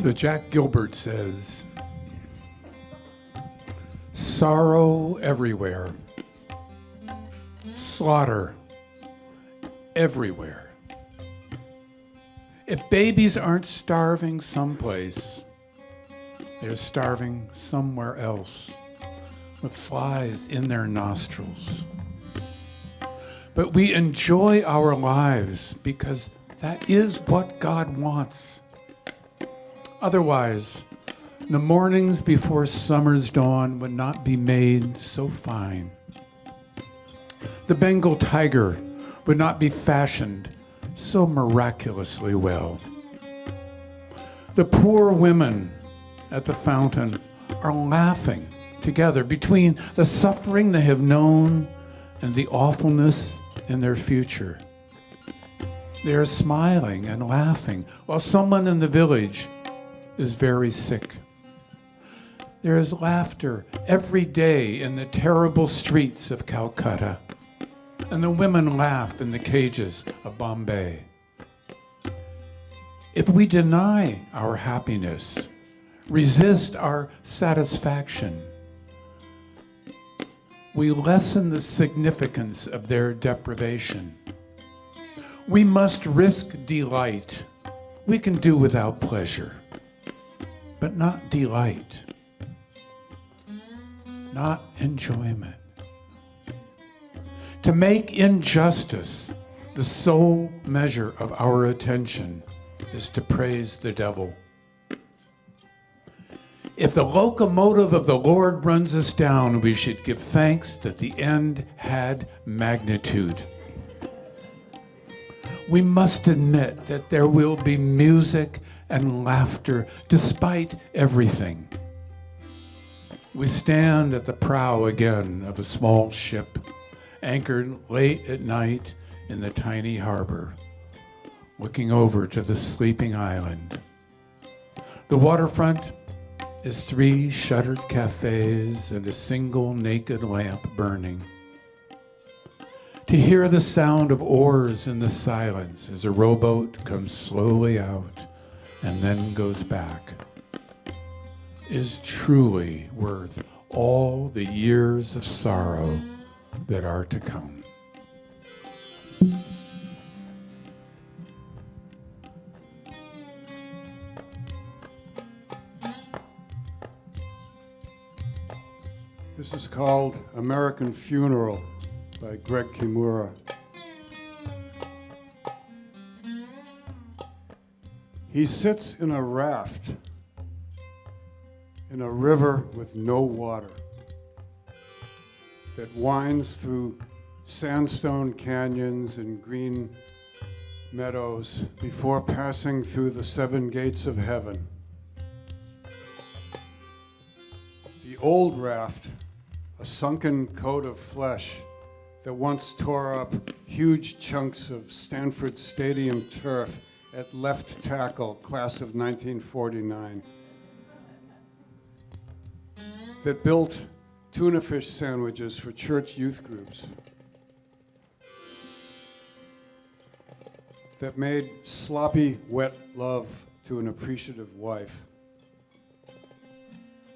So Jack Gilbert says, sorrow everywhere, slaughter everywhere. If babies aren't starving someplace, they're starving somewhere else with flies in their nostrils. But we enjoy our lives because that is what God wants. Otherwise, the mornings before summer's dawn would not be made so fine. The Bengal tiger would not be fashioned so miraculously well. The poor women at the fountain are laughing together between the suffering they have known and the awfulness in their future. They are smiling and laughing while someone in the village is very sick. There is laughter every day in the terrible streets of Calcutta, and the women laugh in the cages of Bombay. If we deny our happiness, resist our satisfaction, we lessen the significance of their deprivation. We must risk delight. We can do without pleasure, but not delight, not enjoyment. To make injustice the sole measure of our attention is to praise the devil. If the locomotive of the Lord runs us down, we should give thanks that the end had magnitude. We must admit that there will be music and laughter despite everything. We stand at the prow again of a small ship, anchored late at night in the tiny harbor, looking over to the sleeping island. The waterfront is 3 shuttered cafes and a single naked lamp burning. To hear the sound of oars in the silence as a rowboat comes slowly out and then goes back is truly worth all the years of sorrow that are to come. This is called American Funeral by Greg Kimura. He sits in a raft in a river with no water that winds through sandstone canyons and green meadows before passing through the 7 gates of heaven. The old raft, a sunken coat of flesh that once tore up huge chunks of Stanford Stadium turf at left tackle, class of 1949, that built tuna fish sandwiches for church youth groups, that made sloppy, wet love to an appreciative wife,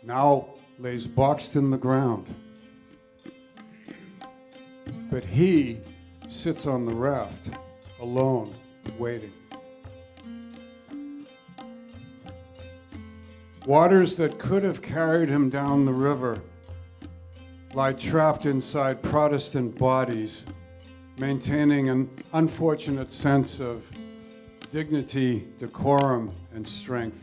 now lays boxed in the ground. But he sits on the raft, alone, waiting. Waters that could have carried him down the river lie trapped inside Protestant bodies, maintaining an unfortunate sense of dignity, decorum, and strength.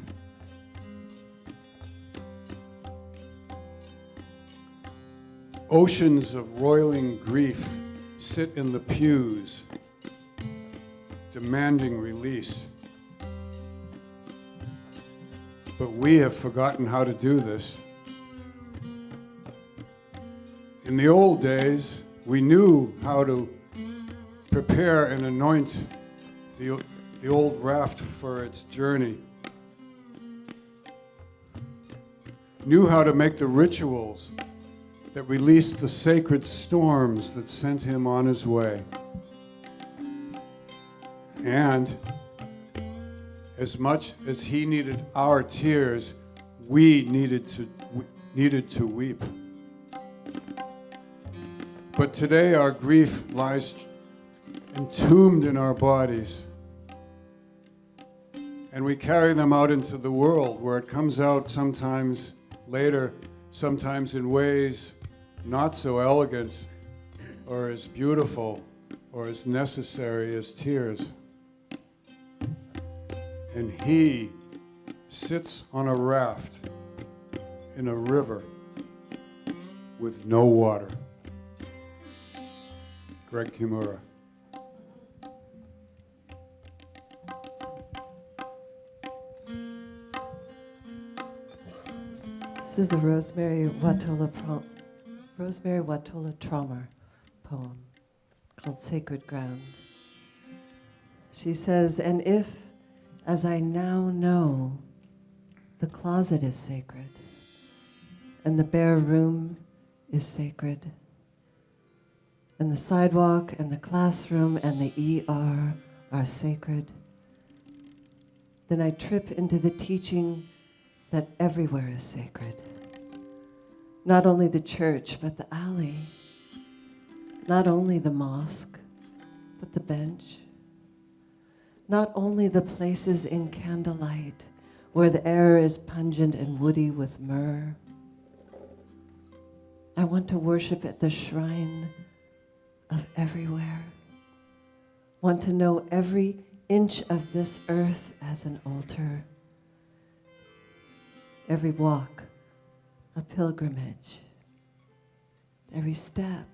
Oceans of roiling grief sit in the pews, demanding release. But we have forgotten how to do this. In the old days, we knew how to prepare and anoint the old raft for its journey, knew how to make the rituals that released the sacred storms that sent him on his way. And as much as he needed our tears, we needed to weep. But today our grief lies entombed in our bodies, and we carry them out into the world, where it comes out sometimes later, sometimes in ways not so elegant or as beautiful or as necessary as tears. And he sits on a raft in a river with no water. Greg Kimura. This is a Rosemary Watola Traumer poem called Sacred Ground. She says, and if, as I now know, the closet is sacred, and the bare room is sacred, and the sidewalk and the classroom and the ER are sacred, then I trip into the teaching that everywhere is sacred. Not only the church, but the alley. Not only the mosque, but the bench. Not only the places in candlelight where the air is pungent and woody with myrrh. I want to worship at the shrine of everywhere. Want to know every inch of this earth as an altar. Every walk, a pilgrimage. Every step,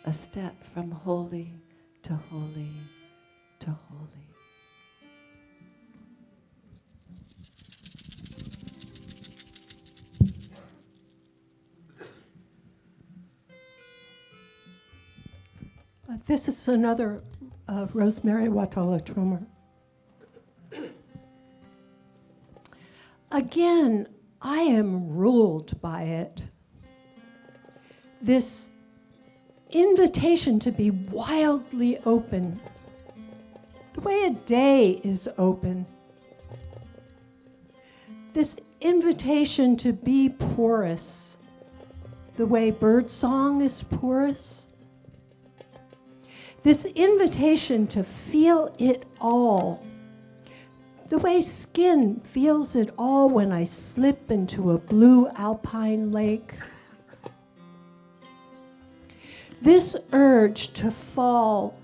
a step from holy to holy to holy. This is another Rosemary Watola Trummer. Again, I am ruled by it. This invitation to be wildly open, the way a day is open. This invitation to be porous, the way birdsong is porous. This invitation to feel it all, the way skin feels it all when I slip into a blue alpine lake. This urge to fall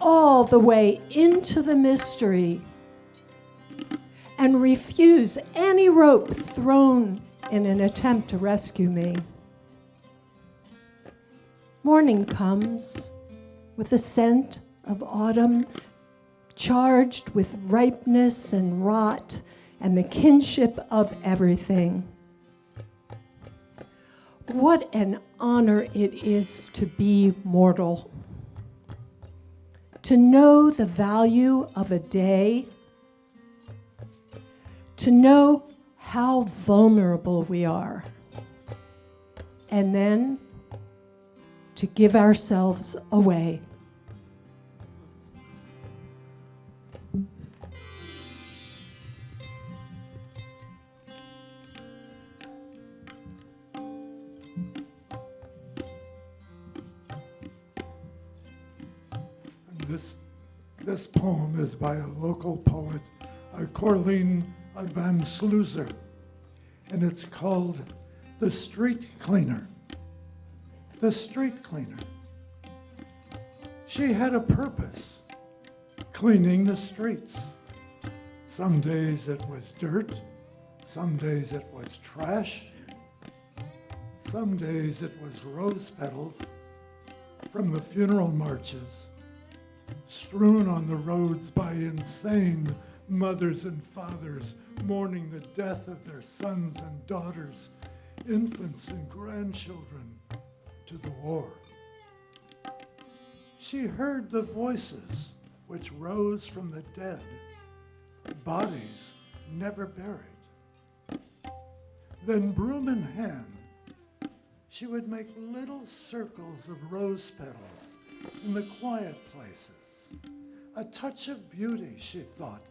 all the way into the mystery and refuse any rope thrown in an attempt to rescue me. Morning comes with the scent of autumn, charged with ripeness and rot and the kinship of everything. What an honor it is to be mortal, to know the value of a day, to know how vulnerable we are, and then to give ourselves away. This poem is by a local poet, Corleen van Slooser, and it's called The Street Cleaner. The street cleaner. She had a purpose, cleaning the streets. Some days it was dirt, some days it was trash, some days it was rose petals from the funeral marches strewn on the roads by insane mothers and fathers mourning the death of their sons and daughters, infants and grandchildren to the war. She heard the voices which rose from the dead, bodies never buried. Then, broom in hand, she would make little circles of rose petals in the quiet places. A touch of beauty, she thought,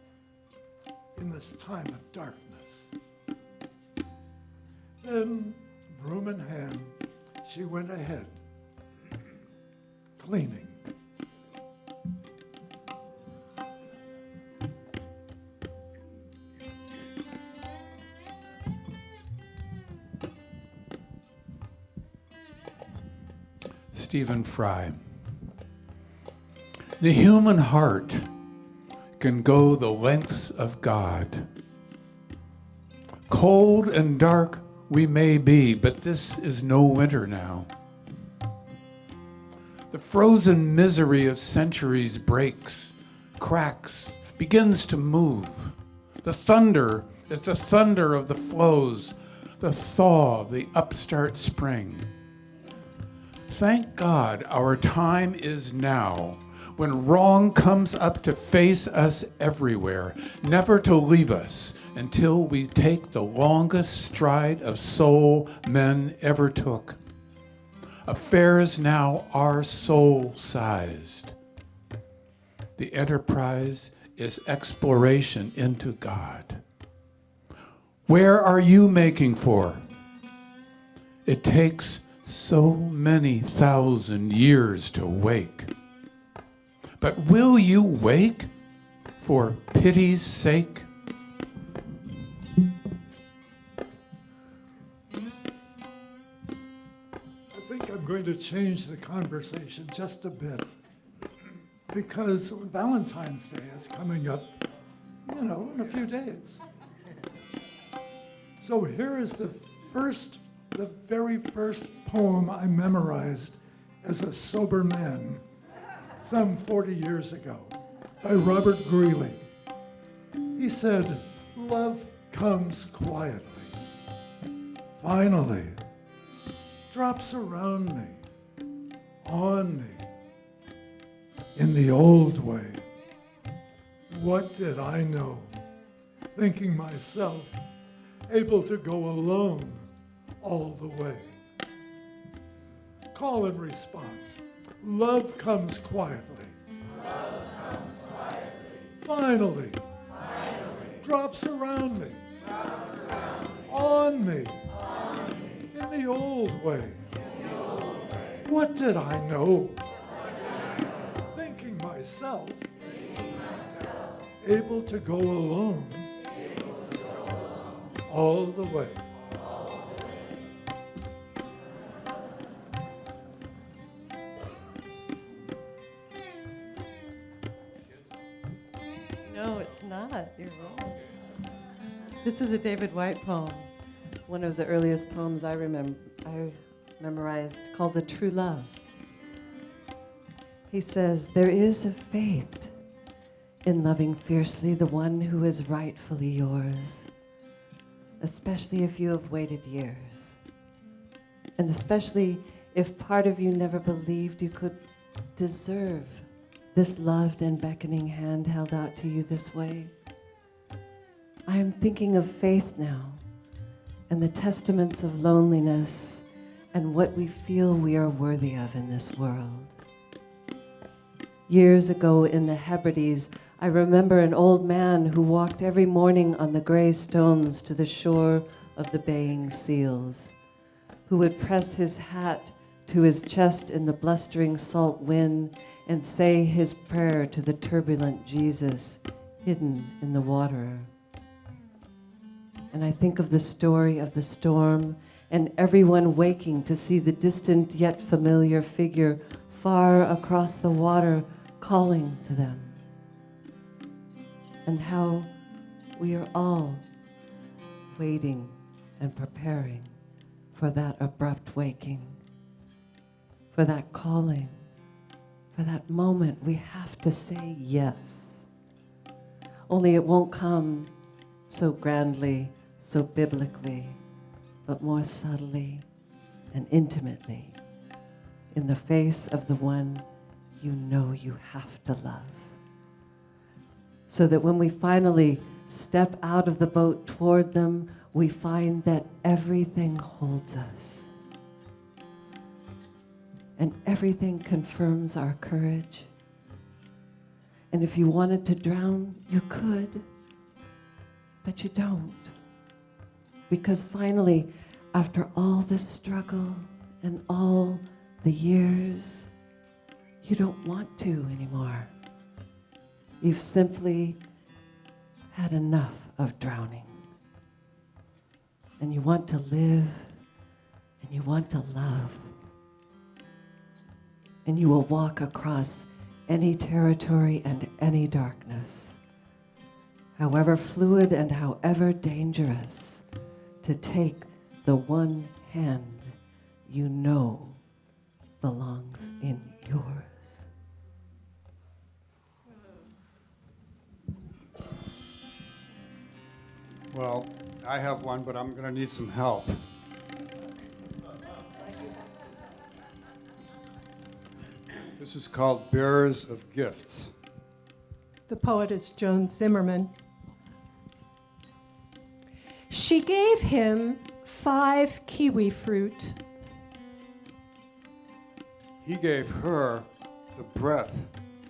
in this time of darkness. Then, broom in hand, she went ahead, cleaning. Stephen Fry. The human heart can go the lengths of God. Cold and dark we may be, but this is no winter now. The frozen misery of centuries breaks, cracks, begins to move. The thunder is the thunder of the flows, the thaw of the upstart spring. Thank God our time is now, when wrong comes up to face us everywhere, never to leave us until we take the longest stride of soul men ever took. Affairs now are soul-sized. The enterprise is exploration into God. Where are you making for? It takes so many thousand years to wake. But will you wake for pity's sake? I think I'm going to change the conversation just a bit, because Valentine's Day is coming up, in a few days. So here is the very first poem I memorized as a sober man some 40 years ago by Robert Greeley. He said, "Love comes quietly, finally, drops around me, on me, in the old way. What did I know? Thinking myself able to go alone all the way. Call and response. Love comes quietly. Love comes quietly. Finally. Finally. Drops around me. Drops around me. On me. On me. In the old way. In the old way. What did I know? What did I know? Thinking myself Thinking myself. able to go alone Able to go alone. all the way. No, it's not. You're wrong. This is a David White poem, one of the earliest poems I memorized, called "The True Love." He says, "There is a faith in loving fiercely the one who is rightfully yours, especially if you have waited years, and especially if part of you never believed you could deserve this loved and beckoning hand held out to you this way. I am thinking of faith now, and the testaments of loneliness, and what we feel we are worthy of in this world. Years ago in the Hebrides, I remember an old man who walked every morning on the gray stones to the shore of the baying seals, who would press his hat to his chest in the blustering salt wind and say his prayer to the turbulent Jesus hidden in the water. And I think of the story of the storm and everyone waking to see the distant yet familiar figure far across the water calling to them. And how we are all waiting and preparing for that abrupt waking, for that calling, for that moment we have to say yes. Only it won't come so grandly, so biblically, but more subtly and intimately in the face of the one you know you have to love. So that when we finally step out of the boat toward them, we find that everything holds us. And everything confirms our courage. And if you wanted to drown, you could, but you don't. Because finally, after all this struggle and all the years, you don't want to anymore. You've simply had enough of drowning. And you want to live, and you want to love. And you will walk across any territory and any darkness, however fluid and however dangerous, to take the one hand you know belongs in yours. Well, I have one, but I'm going to need some help. This is called Bearers of Gifts. The poet is Joan Zimmerman. She gave him 5 kiwi fruit. He gave her the breath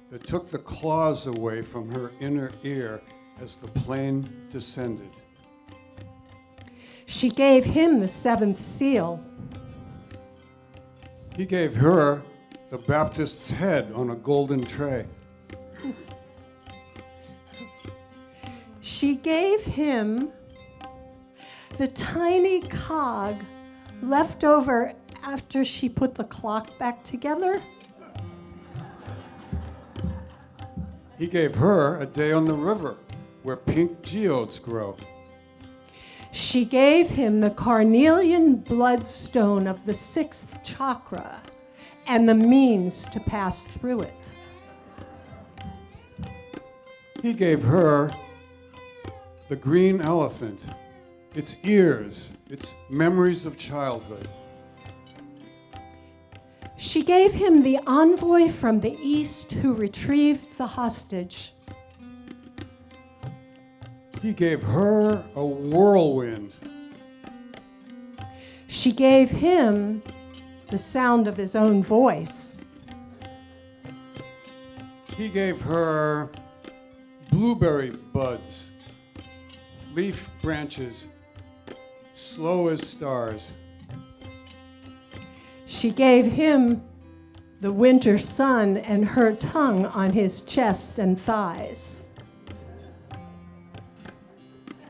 that took the claws away from her inner ear as the plane descended. She gave him the 7th seal. He gave her the Baptist's head on a golden tray. She gave him the tiny cog left over after she put the clock back together. He gave her a day on the river where pink geodes grow. She gave him the carnelian bloodstone of the 6th chakra and the means to pass through it. He gave her the green elephant, its ears, its memories of childhood. She gave him the envoy from the east who retrieved the hostage. He gave her a whirlwind. She gave him the sound of his own voice. He gave her blueberry buds, leaf branches, slow as stars. She gave him the winter sun and her tongue on his chest and thighs.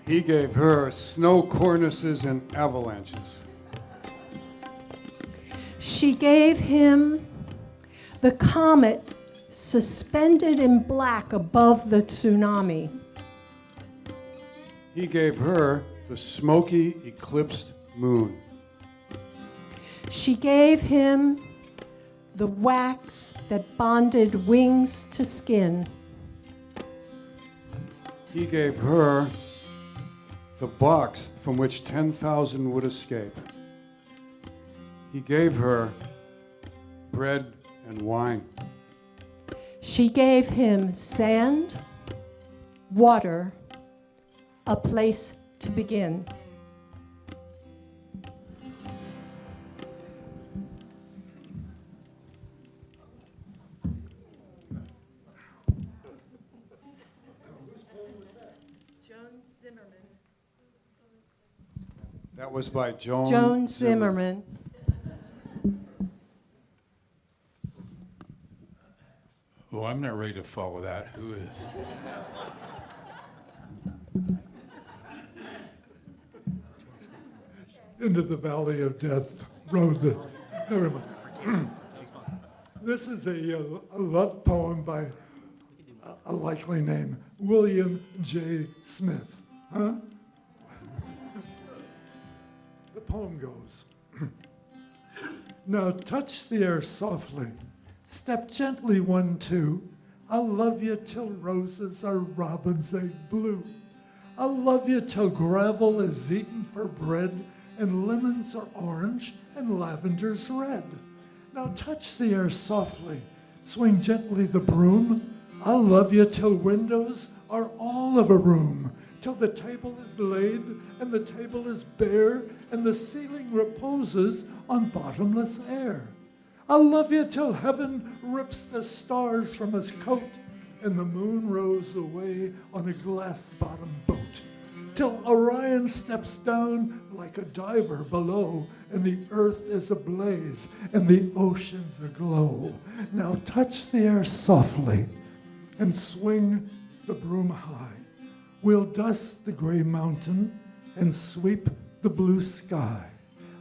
He gave her snow cornices and avalanches. She gave him the comet suspended in black above the tsunami. He gave her the smoky, eclipsed moon. She gave him the wax that bonded wings to skin. He gave her the box from which 10,000 would escape. He gave her bread and wine. She gave him sand, water, a place to begin. That was by Joan Joan Zimmerman. Oh, I'm not ready to follow that. Who is? Into the valley of death rode the. Never mind. This is a love poem by a likely name, William J. Smith. Huh? The poem goes. Now touch the air softly. Step gently 1, 2. I'll love you till roses are robin's egg blue. I'll love you till gravel is eaten for bread and lemons are orange and lavender's red. Now touch the air softly. Swing gently the broom. I'll love you till windows are all of a room. Till the table is laid and the table is bare and the ceiling reposes on bottomless air. I'll love you till heaven rips the stars from his coat and the moon rows away on a glass-bottomed boat. Till Orion steps down like a diver below and the earth is ablaze and the oceans aglow. Now touch the air softly and swing the broom high. We'll dust the gray mountain and sweep the blue sky.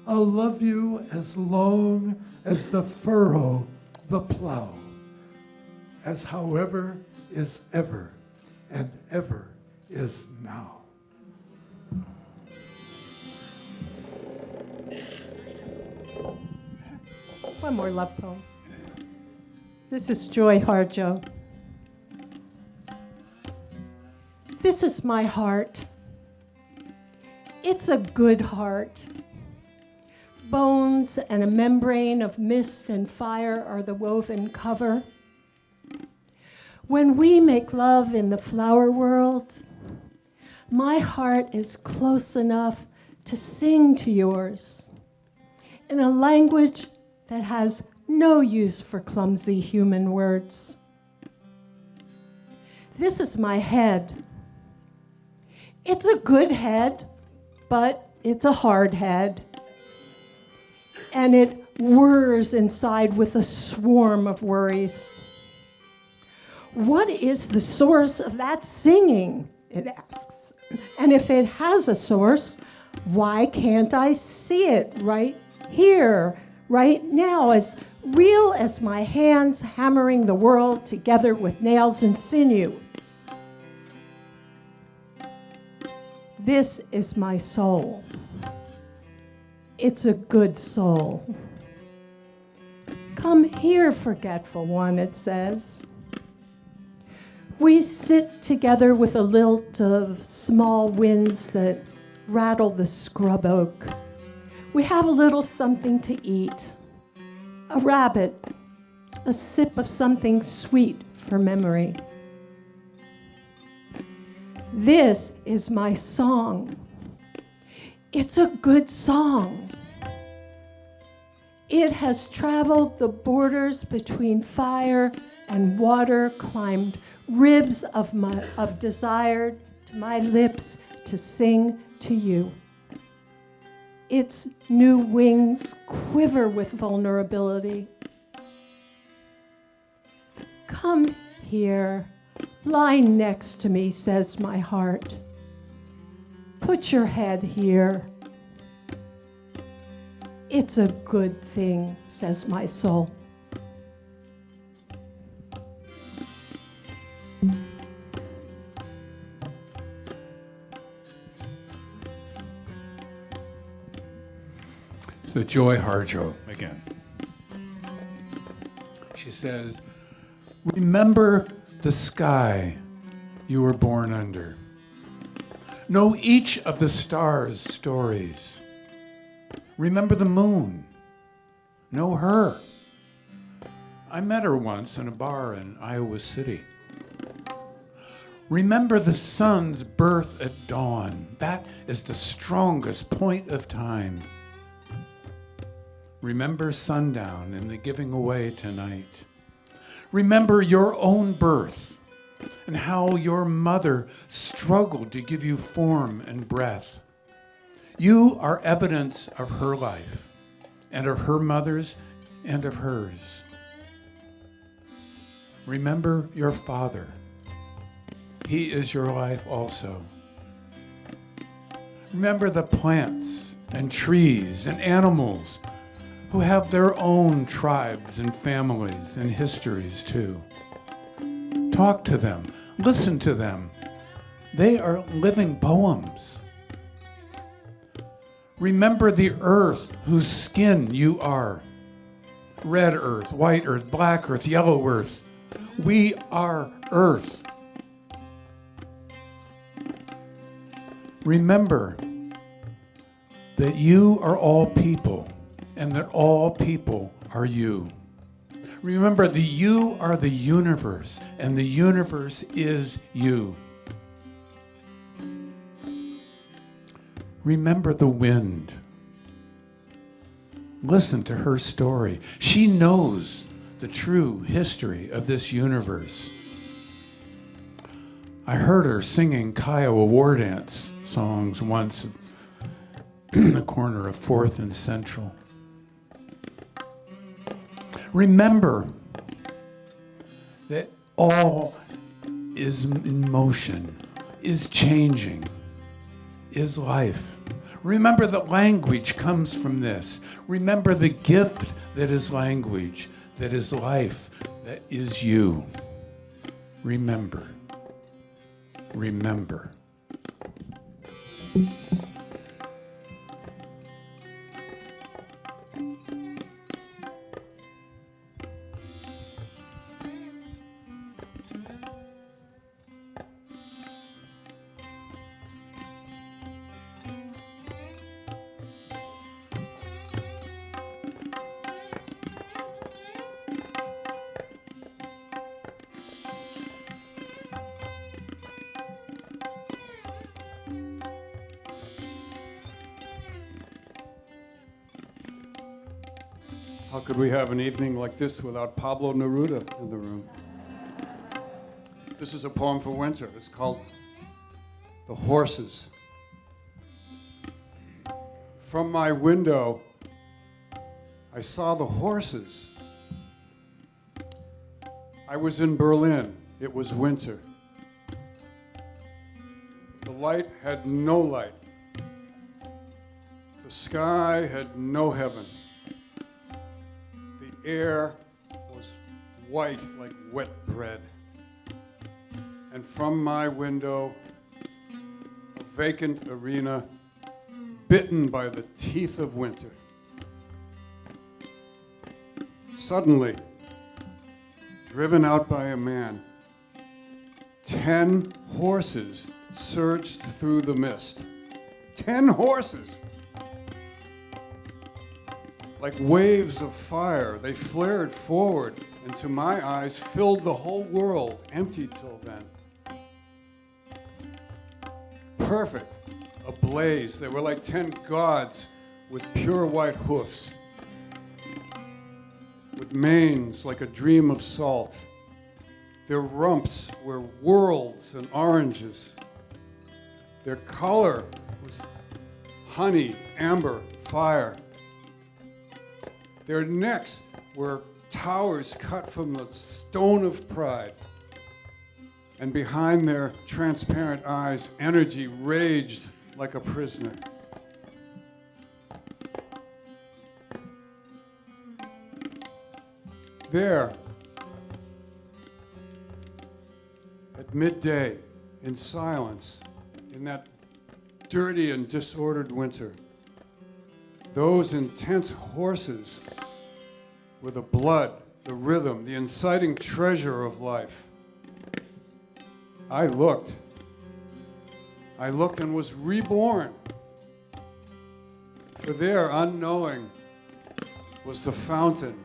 I'll love you as long as the furrow, the plow, as however is ever and ever is now. One more love poem. This is Joy Harjo. This is my heart. It's a good heart. Bones and a membrane of mist and fire are the woven cover. When we make love in the flower world, my heart is close enough to sing to yours in a language that has no use for clumsy human words. This is my head. It's a good head, but it's a hard head. And it whirs inside with a swarm of worries. What is the source of that singing? It asks. And if it has a source, why can't I see it right here, right now, as real as my hands hammering the world together with nails and sinew? This is my soul. It's a good soul. Come here, forgetful one, it says. We sit together with a lilt of small winds that rattle the scrub oak. We have a little something to eat, a rabbit, a sip of something sweet for memory. This is my song. It's a good song. It has traveled the borders between fire and water, climbed ribs of desire to my lips to sing to you. Its new wings quiver with vulnerability. Come here, lie next to me, says my heart. Put your head here. It's a good thing, says my soul. So Joy Harjo again. She says, remember the sky you were born under. Know each of the stars' stories. Remember the moon. Know her. I met her once in a bar in Iowa City. Remember the sun's birth at dawn. That is the strongest point of time. Remember sundown and the giving away tonight. Remember your own birth and how your mother struggled to give you form and breath. You are evidence of her life and of her mother's and of hers. Remember your father. He is your life also. Remember the plants and trees and animals who have their own tribes and families and histories too. Talk to them, listen to them. They are living poems. Remember the earth whose skin you are. Red earth, white earth, black earth, yellow earth. We are earth. Remember that you are all people and that all people are you. Remember that you are the universe and the universe is you. Remember the wind. Listen to her story. She knows the true history of this universe. I heard her singing Kiowa war dance songs once in the corner of 4th and Central. Remember that all is in motion, is changing, is life. Remember that language comes from this. Remember the gift that is language, that is life, that is you. Remember. Remember. How could we have an evening like this without Pablo Neruda in the room? This is a poem for winter. It's called The Horses. From my window, I saw the horses. I was in Berlin. It was winter. The light had no light. The sky had no heaven. The air was white like wet bread. And from my window, a vacant arena bitten by the teeth of winter. Suddenly, driven out by a man, 10 horses surged through the mist. 10 horses! like waves of fire. They flared forward and to my eyes filled the whole world, empty till then. Perfect, ablaze. They were like 10 gods with pure white hoofs, with manes like a dream of salt. Their rumps were worlds and oranges. Their color was honey, amber, fire. Their necks were towers cut from the stone of pride. And behind their transparent eyes, energy raged like a prisoner. There, at midday, in silence, in that dirty and disordered winter, those intense horses were the blood, the rhythm, the inciting treasure of life. I looked and was reborn. For there, unknowing, was the fountain,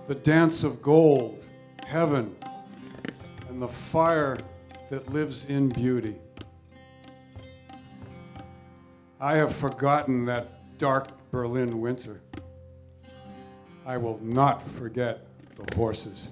the dance of gold, heaven, and the fire that lives in beauty. I have forgotten that dark Berlin winter. I will not forget the horses.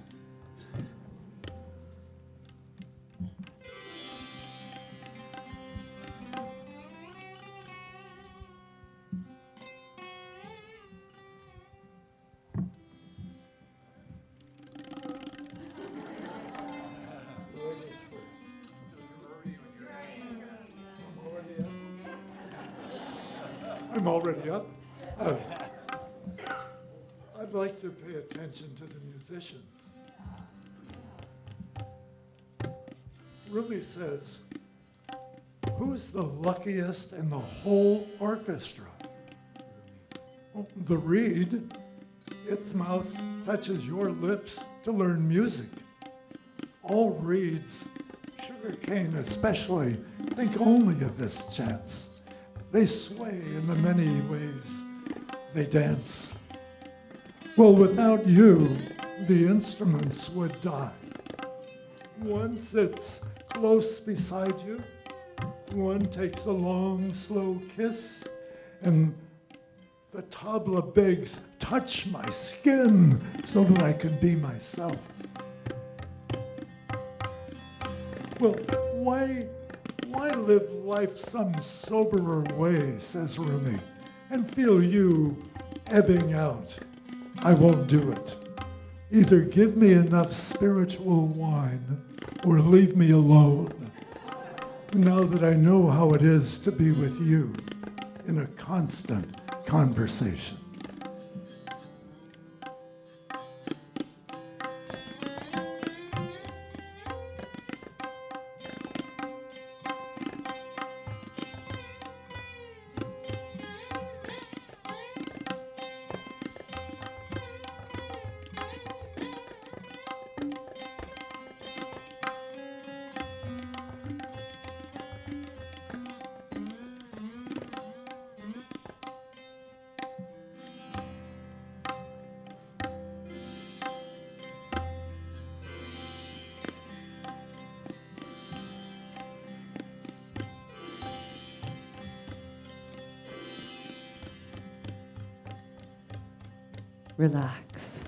I'm already up. I'd like to pay attention to the musicians. Rumi says, who's the luckiest in the whole orchestra? Well, the reed, its mouth touches your lips to learn music. All reeds, sugarcane especially, think only of this chance. They sway in the many ways they dance. Well, without you, the instruments would die. One sits close beside you, one takes a long, slow kiss, and the tabla begs, touch my skin so that I can be myself. Well, why live life some soberer way, says Rumi, and feel you ebbing out? I won't do it. Either give me enough spiritual wine or leave me alone. Now that I know how it is to be with you in a constant conversation. Relax.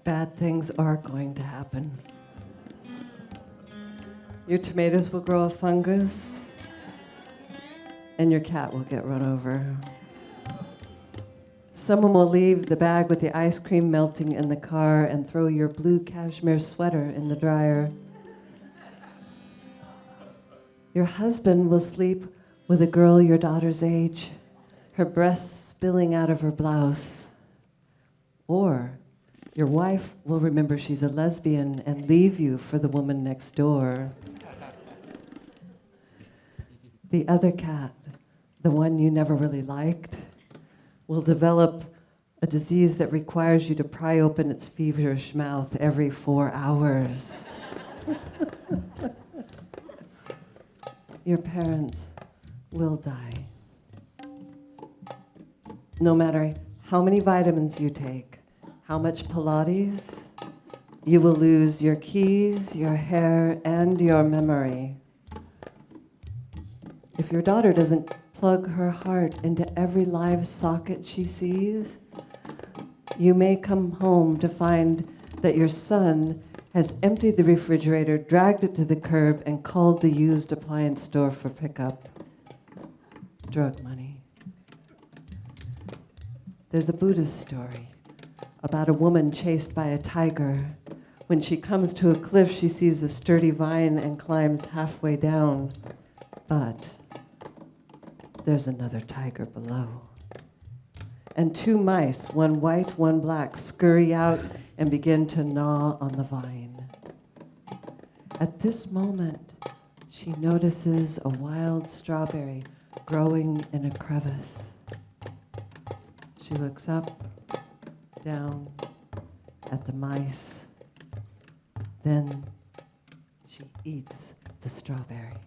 Bad things are going to happen. Your tomatoes will grow a fungus, and your cat will get run over. Someone will leave the bag with the ice cream melting in the car and throw your blue cashmere sweater in the dryer. Your husband will sleep with a girl your daughter's age, her breasts spilling out of her blouse. Or your wife will remember she's a lesbian and leave you for the woman next door. The other cat, the one you never really liked, will develop a disease that requires you to pry open its feverish mouth every 4 hours. Your parents will die. no matter how many vitamins you take, how much Pilates, you will lose your keys, your hair, and your memory. If your daughter doesn't plug her heart into every live socket she sees, you may come home to find that your son has emptied the refrigerator, dragged it to the curb, and called the used appliance store for pickup. Drug money. There's a Buddhist story about a woman chased by a tiger. When she comes to a cliff, she sees a sturdy vine and climbs halfway down. But there's another tiger below. And two mice, one white, one black, scurry out and begin to gnaw on the vine. At this moment, she notices a wild strawberry growing in a crevice. She looks up, down at the mice. Then she eats the strawberry.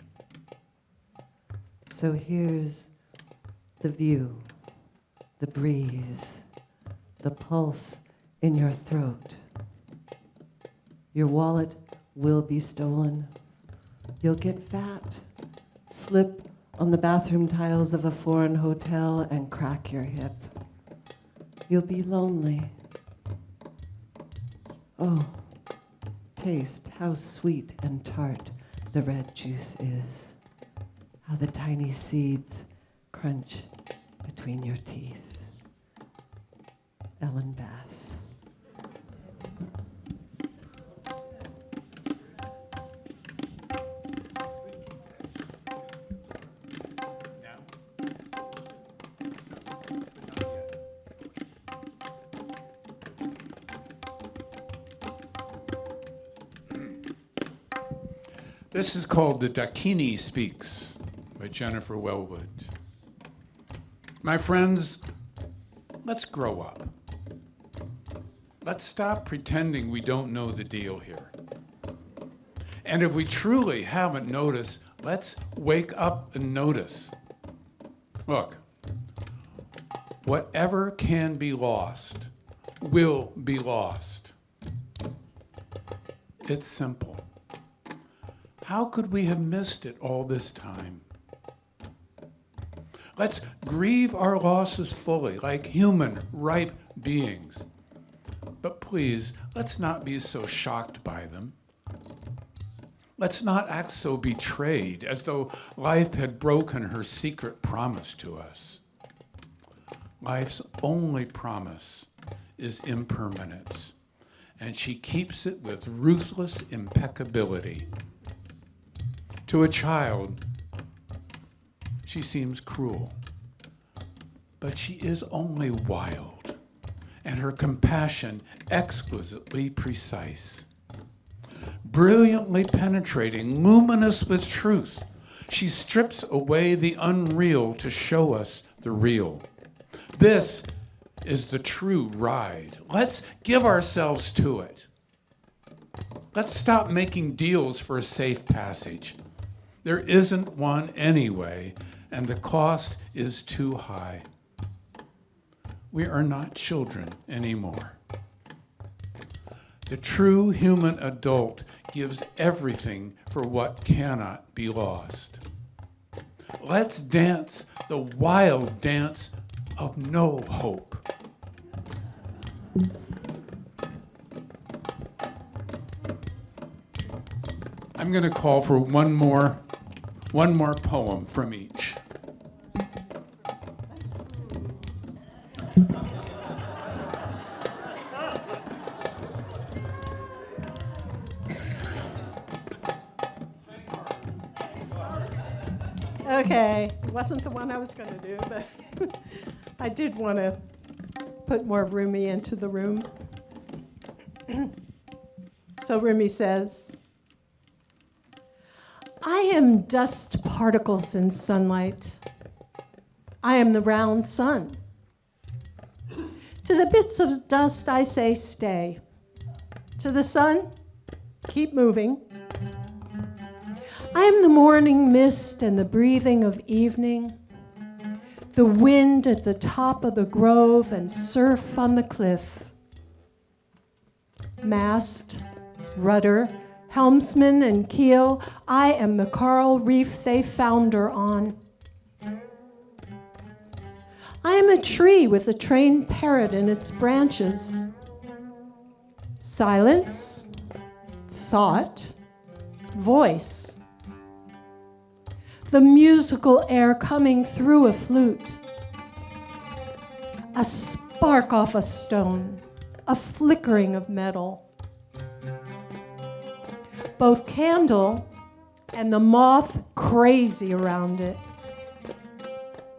So here's the view, the breeze, the pulse in your throat. Your wallet will be stolen. You'll get fat, slip on the bathroom tiles of a foreign hotel and crack your hip. You'll be lonely. Oh, taste how sweet and tart the red juice is. How the tiny seeds crunch between your teeth. Ellen Bass. This is called The Dakini Speaks by Jennifer Wellwood. My friends, let's grow up. Let's stop pretending we don't know the deal here. And if we truly haven't noticed, let's wake up and notice. Look, whatever can be lost will be lost. It's simple. How could we have missed it all this time? Let's grieve our losses fully, like human, ripe beings. But please, let's not be so shocked by them. Let's not act so betrayed, as though life had broken her secret promise to us. Life's only promise is impermanence, and she keeps it with ruthless impeccability. To a child, she seems cruel, but she is only wild, and her compassion exquisitely precise. Brilliantly penetrating, luminous with truth, she strips away the unreal to show us the real. This is the true ride. Let's give ourselves to it. Let's stop making deals for a safe passage. There isn't one anyway, and the cost is too high. We are not children anymore. The true human adult gives everything for what cannot be lost. Let's dance the wild dance of no hope. I'm going to call for one more poem from each. Okay, it wasn't the one I was going to do, but I did want to put more Rumi into the room. So Rumi says, I am dust particles in sunlight. I am the round sun. To the bits of dust I say stay. To the sun, keep moving. I am the morning mist and the breathing of evening. the wind at the top of the grove and surf on the cliff. Mast, rudder, helmsman and keel, I am the coral reef they founder on. I am a tree with a trained parrot in its branches. Silence, thought, voice. The musical air coming through a flute. A spark off a stone, a flickering of metal. Both candle and the moth crazy around it.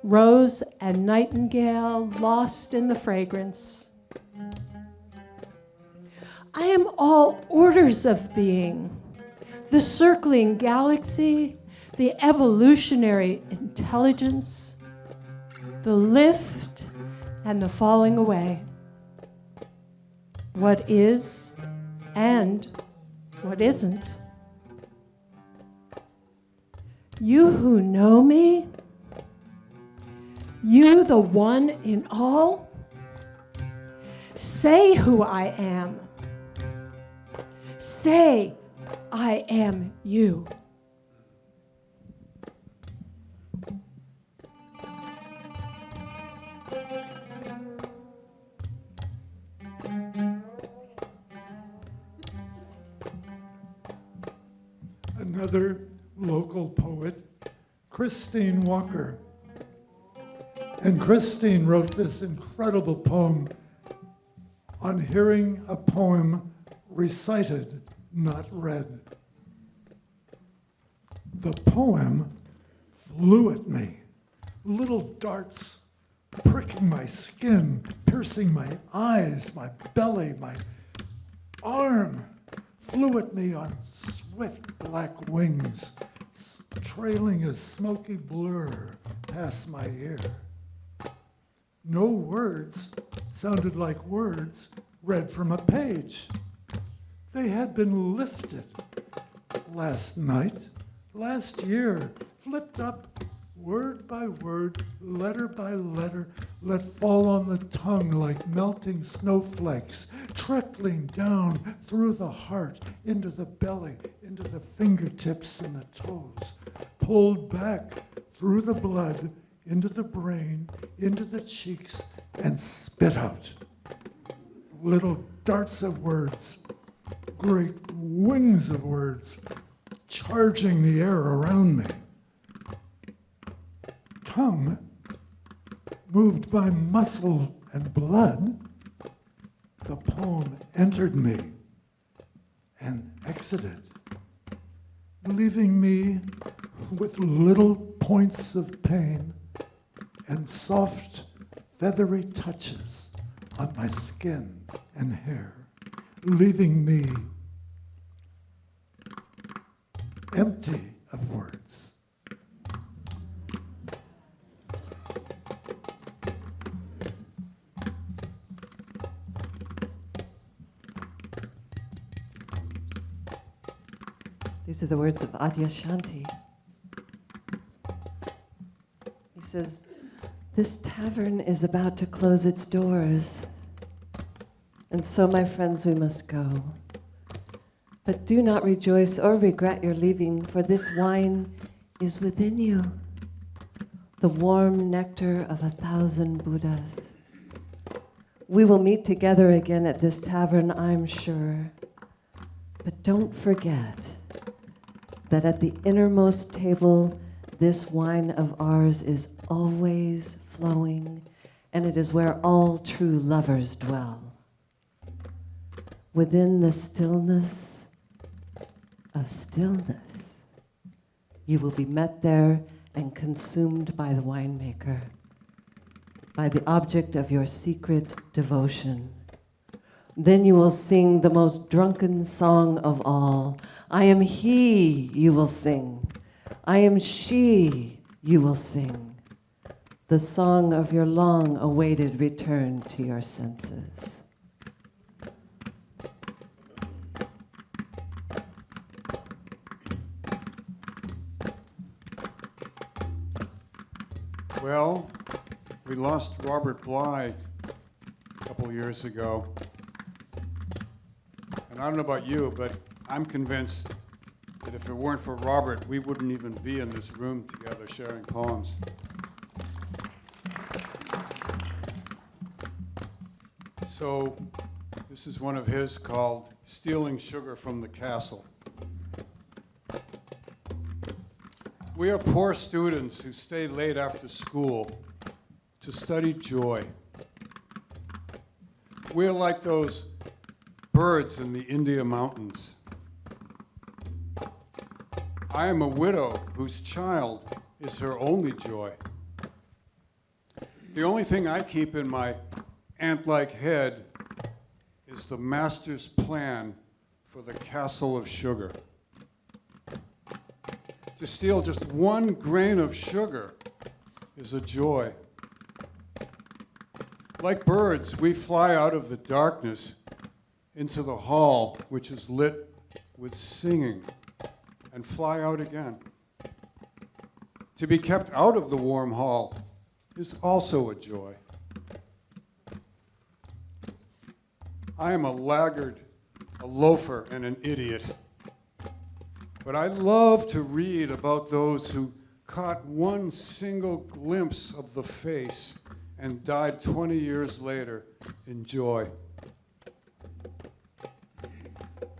Rose and nightingale lost in the fragrance. I am all orders of being, the circling galaxy, the evolutionary intelligence, the lift and the falling away. What is and what isn't. You who know me, you the one in all, say who I am. Say I am you. Another local poet, Christine Walker. And Christine wrote this incredible poem on hearing a poem recited, not read. The poem flew at me, little darts pricking my skin, piercing my eyes, my belly, my arm, flew at me on swift black wings, trailing a smoky blur past my ear. No words sounded like words read from a page. They had been lifted last night, last year, flipped up word by word, letter by letter, let fall on the tongue like melting snowflakes, trickling down through the heart, into the belly, into the fingertips and the toes, pulled back through the blood, into the brain, into the cheeks, and spit out. Little darts of words, great wings of words, charging the air around me. Tongue, moved by muscle and blood, the poem entered me and exited, leaving me with little points of pain and soft, feathery touches on my skin and hair, leaving me empty of words. These are the words of Adyashanti. He says, "This tavern is about to close its doors, and so, my friends, we must go. But do not rejoice or regret your leaving, for this wine is within you, the warm nectar of 1,000 Buddhas. We will meet together again at this tavern, I'm sure. But don't forget that at the innermost table, this wine of ours is always flowing, and it is where all true lovers dwell. Within the stillness of stillness, you will be met there and consumed by the winemaker, by the object of your secret devotion. Then you will sing the most drunken song of all. I am he, you will sing. I am she, you will sing. The song of your long-awaited return to your senses." Well, We lost Robert Bly a couple years ago. And I don't know about you, but I'm convinced that if it weren't for Robert, we wouldn't even be in this room together sharing poems. So this is one of his called Stealing Sugar from the Castle. We are poor students who stay late after school to study joy. We're like those birds in the India mountains. I am a widow whose child is her only joy. The only thing I keep in my ant-like head is the master's plan for the castle of sugar. To steal just one grain of sugar is a joy. Like birds, we fly out of the darkness into the hall, which is lit with singing, and fly out again. To be kept out of the warm hall is also a joy. I am a laggard, a loafer, and an idiot. But I love to read about those who caught one single glimpse of the face and died 20 years later in joy.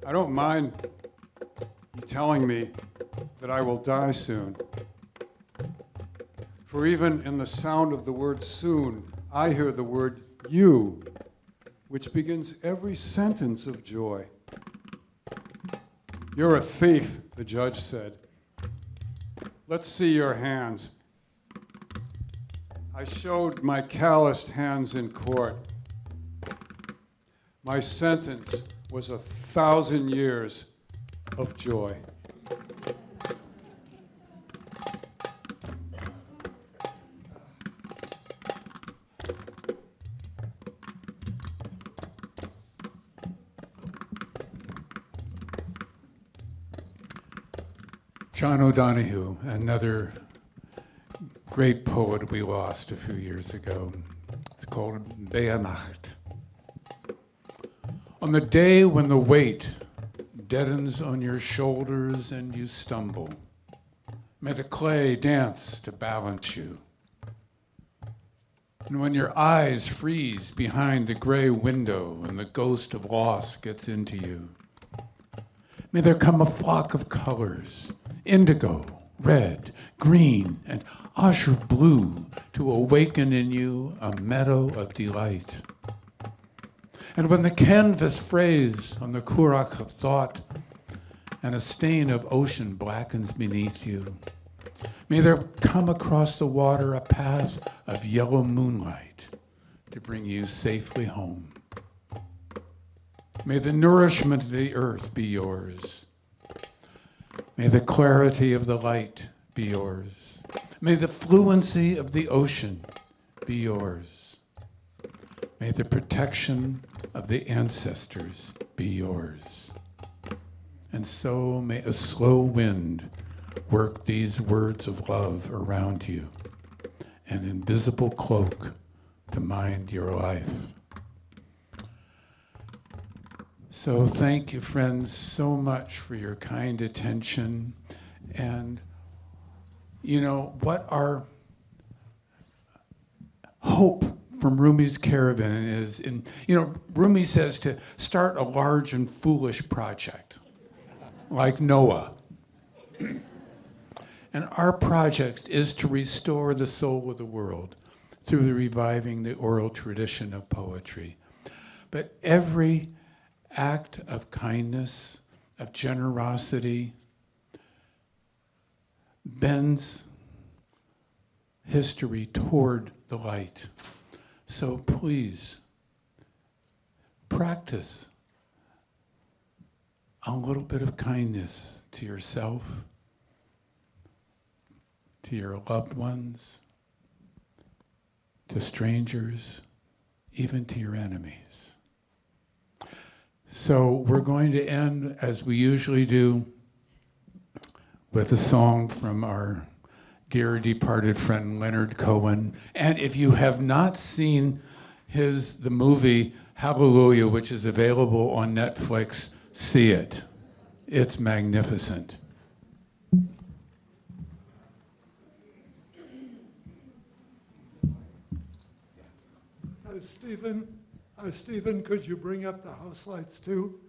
I don't mind you telling me that I will die soon. For even in the sound of the word soon, I hear the word you, which begins every sentence of joy. You're a thief, the judge said. Let's see your hands. I showed my calloused hands in court. My sentence was 1,000 years of joy. John O'Donohue, another great poet we lost a few years ago. It's called Beanacht. On the day when the weight deadens on your shoulders and you stumble, may the clay dance to balance you. And when your eyes freeze behind the gray window and the ghost of loss gets into you, may there come a flock of colors, indigo, red, green, and azure blue, to awaken in you a meadow of delight. And when the canvas frays on the currach of thought and a stain of ocean blackens beneath you, may there come across the water a path of yellow moonlight to bring you safely home. May the nourishment of the earth be yours. May the clarity of the light be yours. May the fluency of the ocean be yours. May the protection of the ancestors be yours. And so may a slow wind work these words of love around you, an invisible cloak to mind your life. So thank you, friends, so much for your kind attention. And, you know, what our hope from Rumi's Caravan is, Rumi says to start a large and foolish project, like Noah. And our project is to restore the soul of the world through the reviving the oral tradition of poetry. But every act of kindness, of generosity, bends history toward the light. So please, practice a little bit of kindness to yourself, to your loved ones, to strangers, even to your enemies. So we're going to end, as we usually do, with a song from our dear departed friend Leonard Cohen. And if you have not seen the movie Hallelujah, which is available on Netflix, see it. It's magnificent. Stephen, could you bring up the house lights too?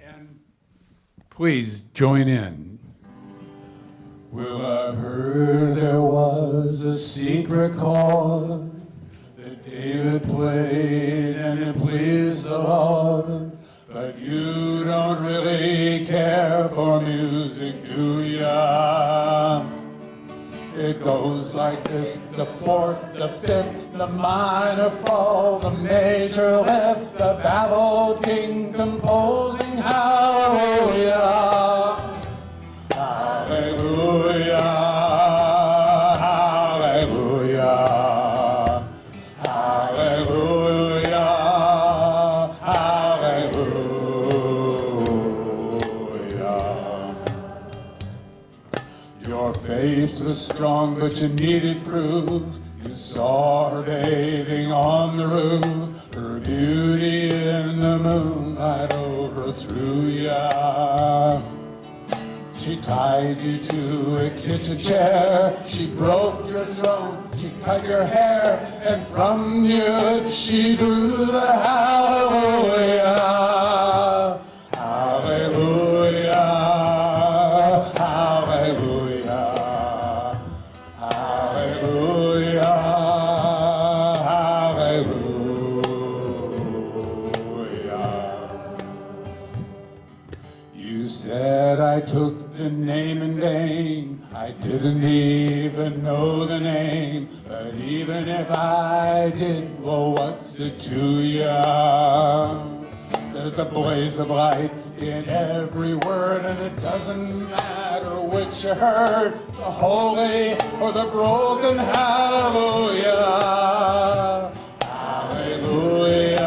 And please join in. Well, I've heard there was a secret chord that David played and it pleased the Lord. But you don't really care for music, do ya? It goes like this: the fourth, the fifth, the minor fall, the major lift, the baffled king composing hallelujah. Hallelujah, hallelujah, hallelujah, hallelujah. Your faith was strong, but you needed proof. You saw her bathing on the roof, her beauty in the moonlight overthrew ya. She tied you to a kitchen chair, she broke your throne, she cut your hair, and from you she drew the hallelujah. Hallelujah, hallelujah, hallelujah, hallelujah. You said I took the name in vain. I didn't even know the name, but even if I did, well, what's it to ya? There's a blaze of light in every word, and it doesn't matter which you heard, the holy or the broken hallelujah. Hallelujah,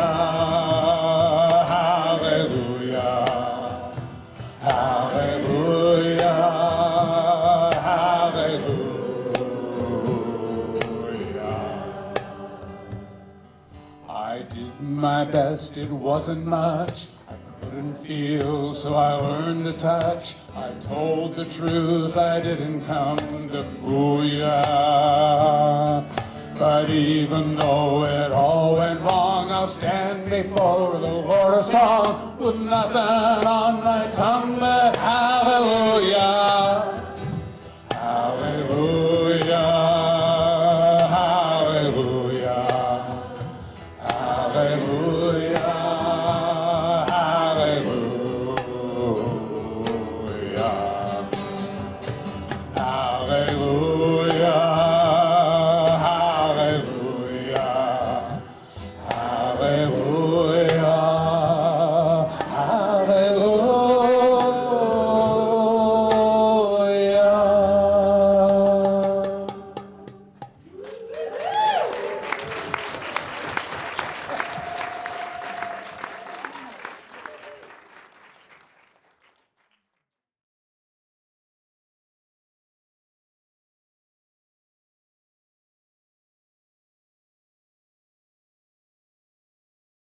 hallelujah, hallelujah, hallelujah. I did my best, it wasn't much. I couldn't feel, so I learned to touch. I told the truth, I didn't come to fool ya. But even though it all went wrong, I'll stand before the Lord a song with nothing on my tongue but hallelujah. Hallelujah, hallelujah, hallelujah, hallelujah, hallelujah.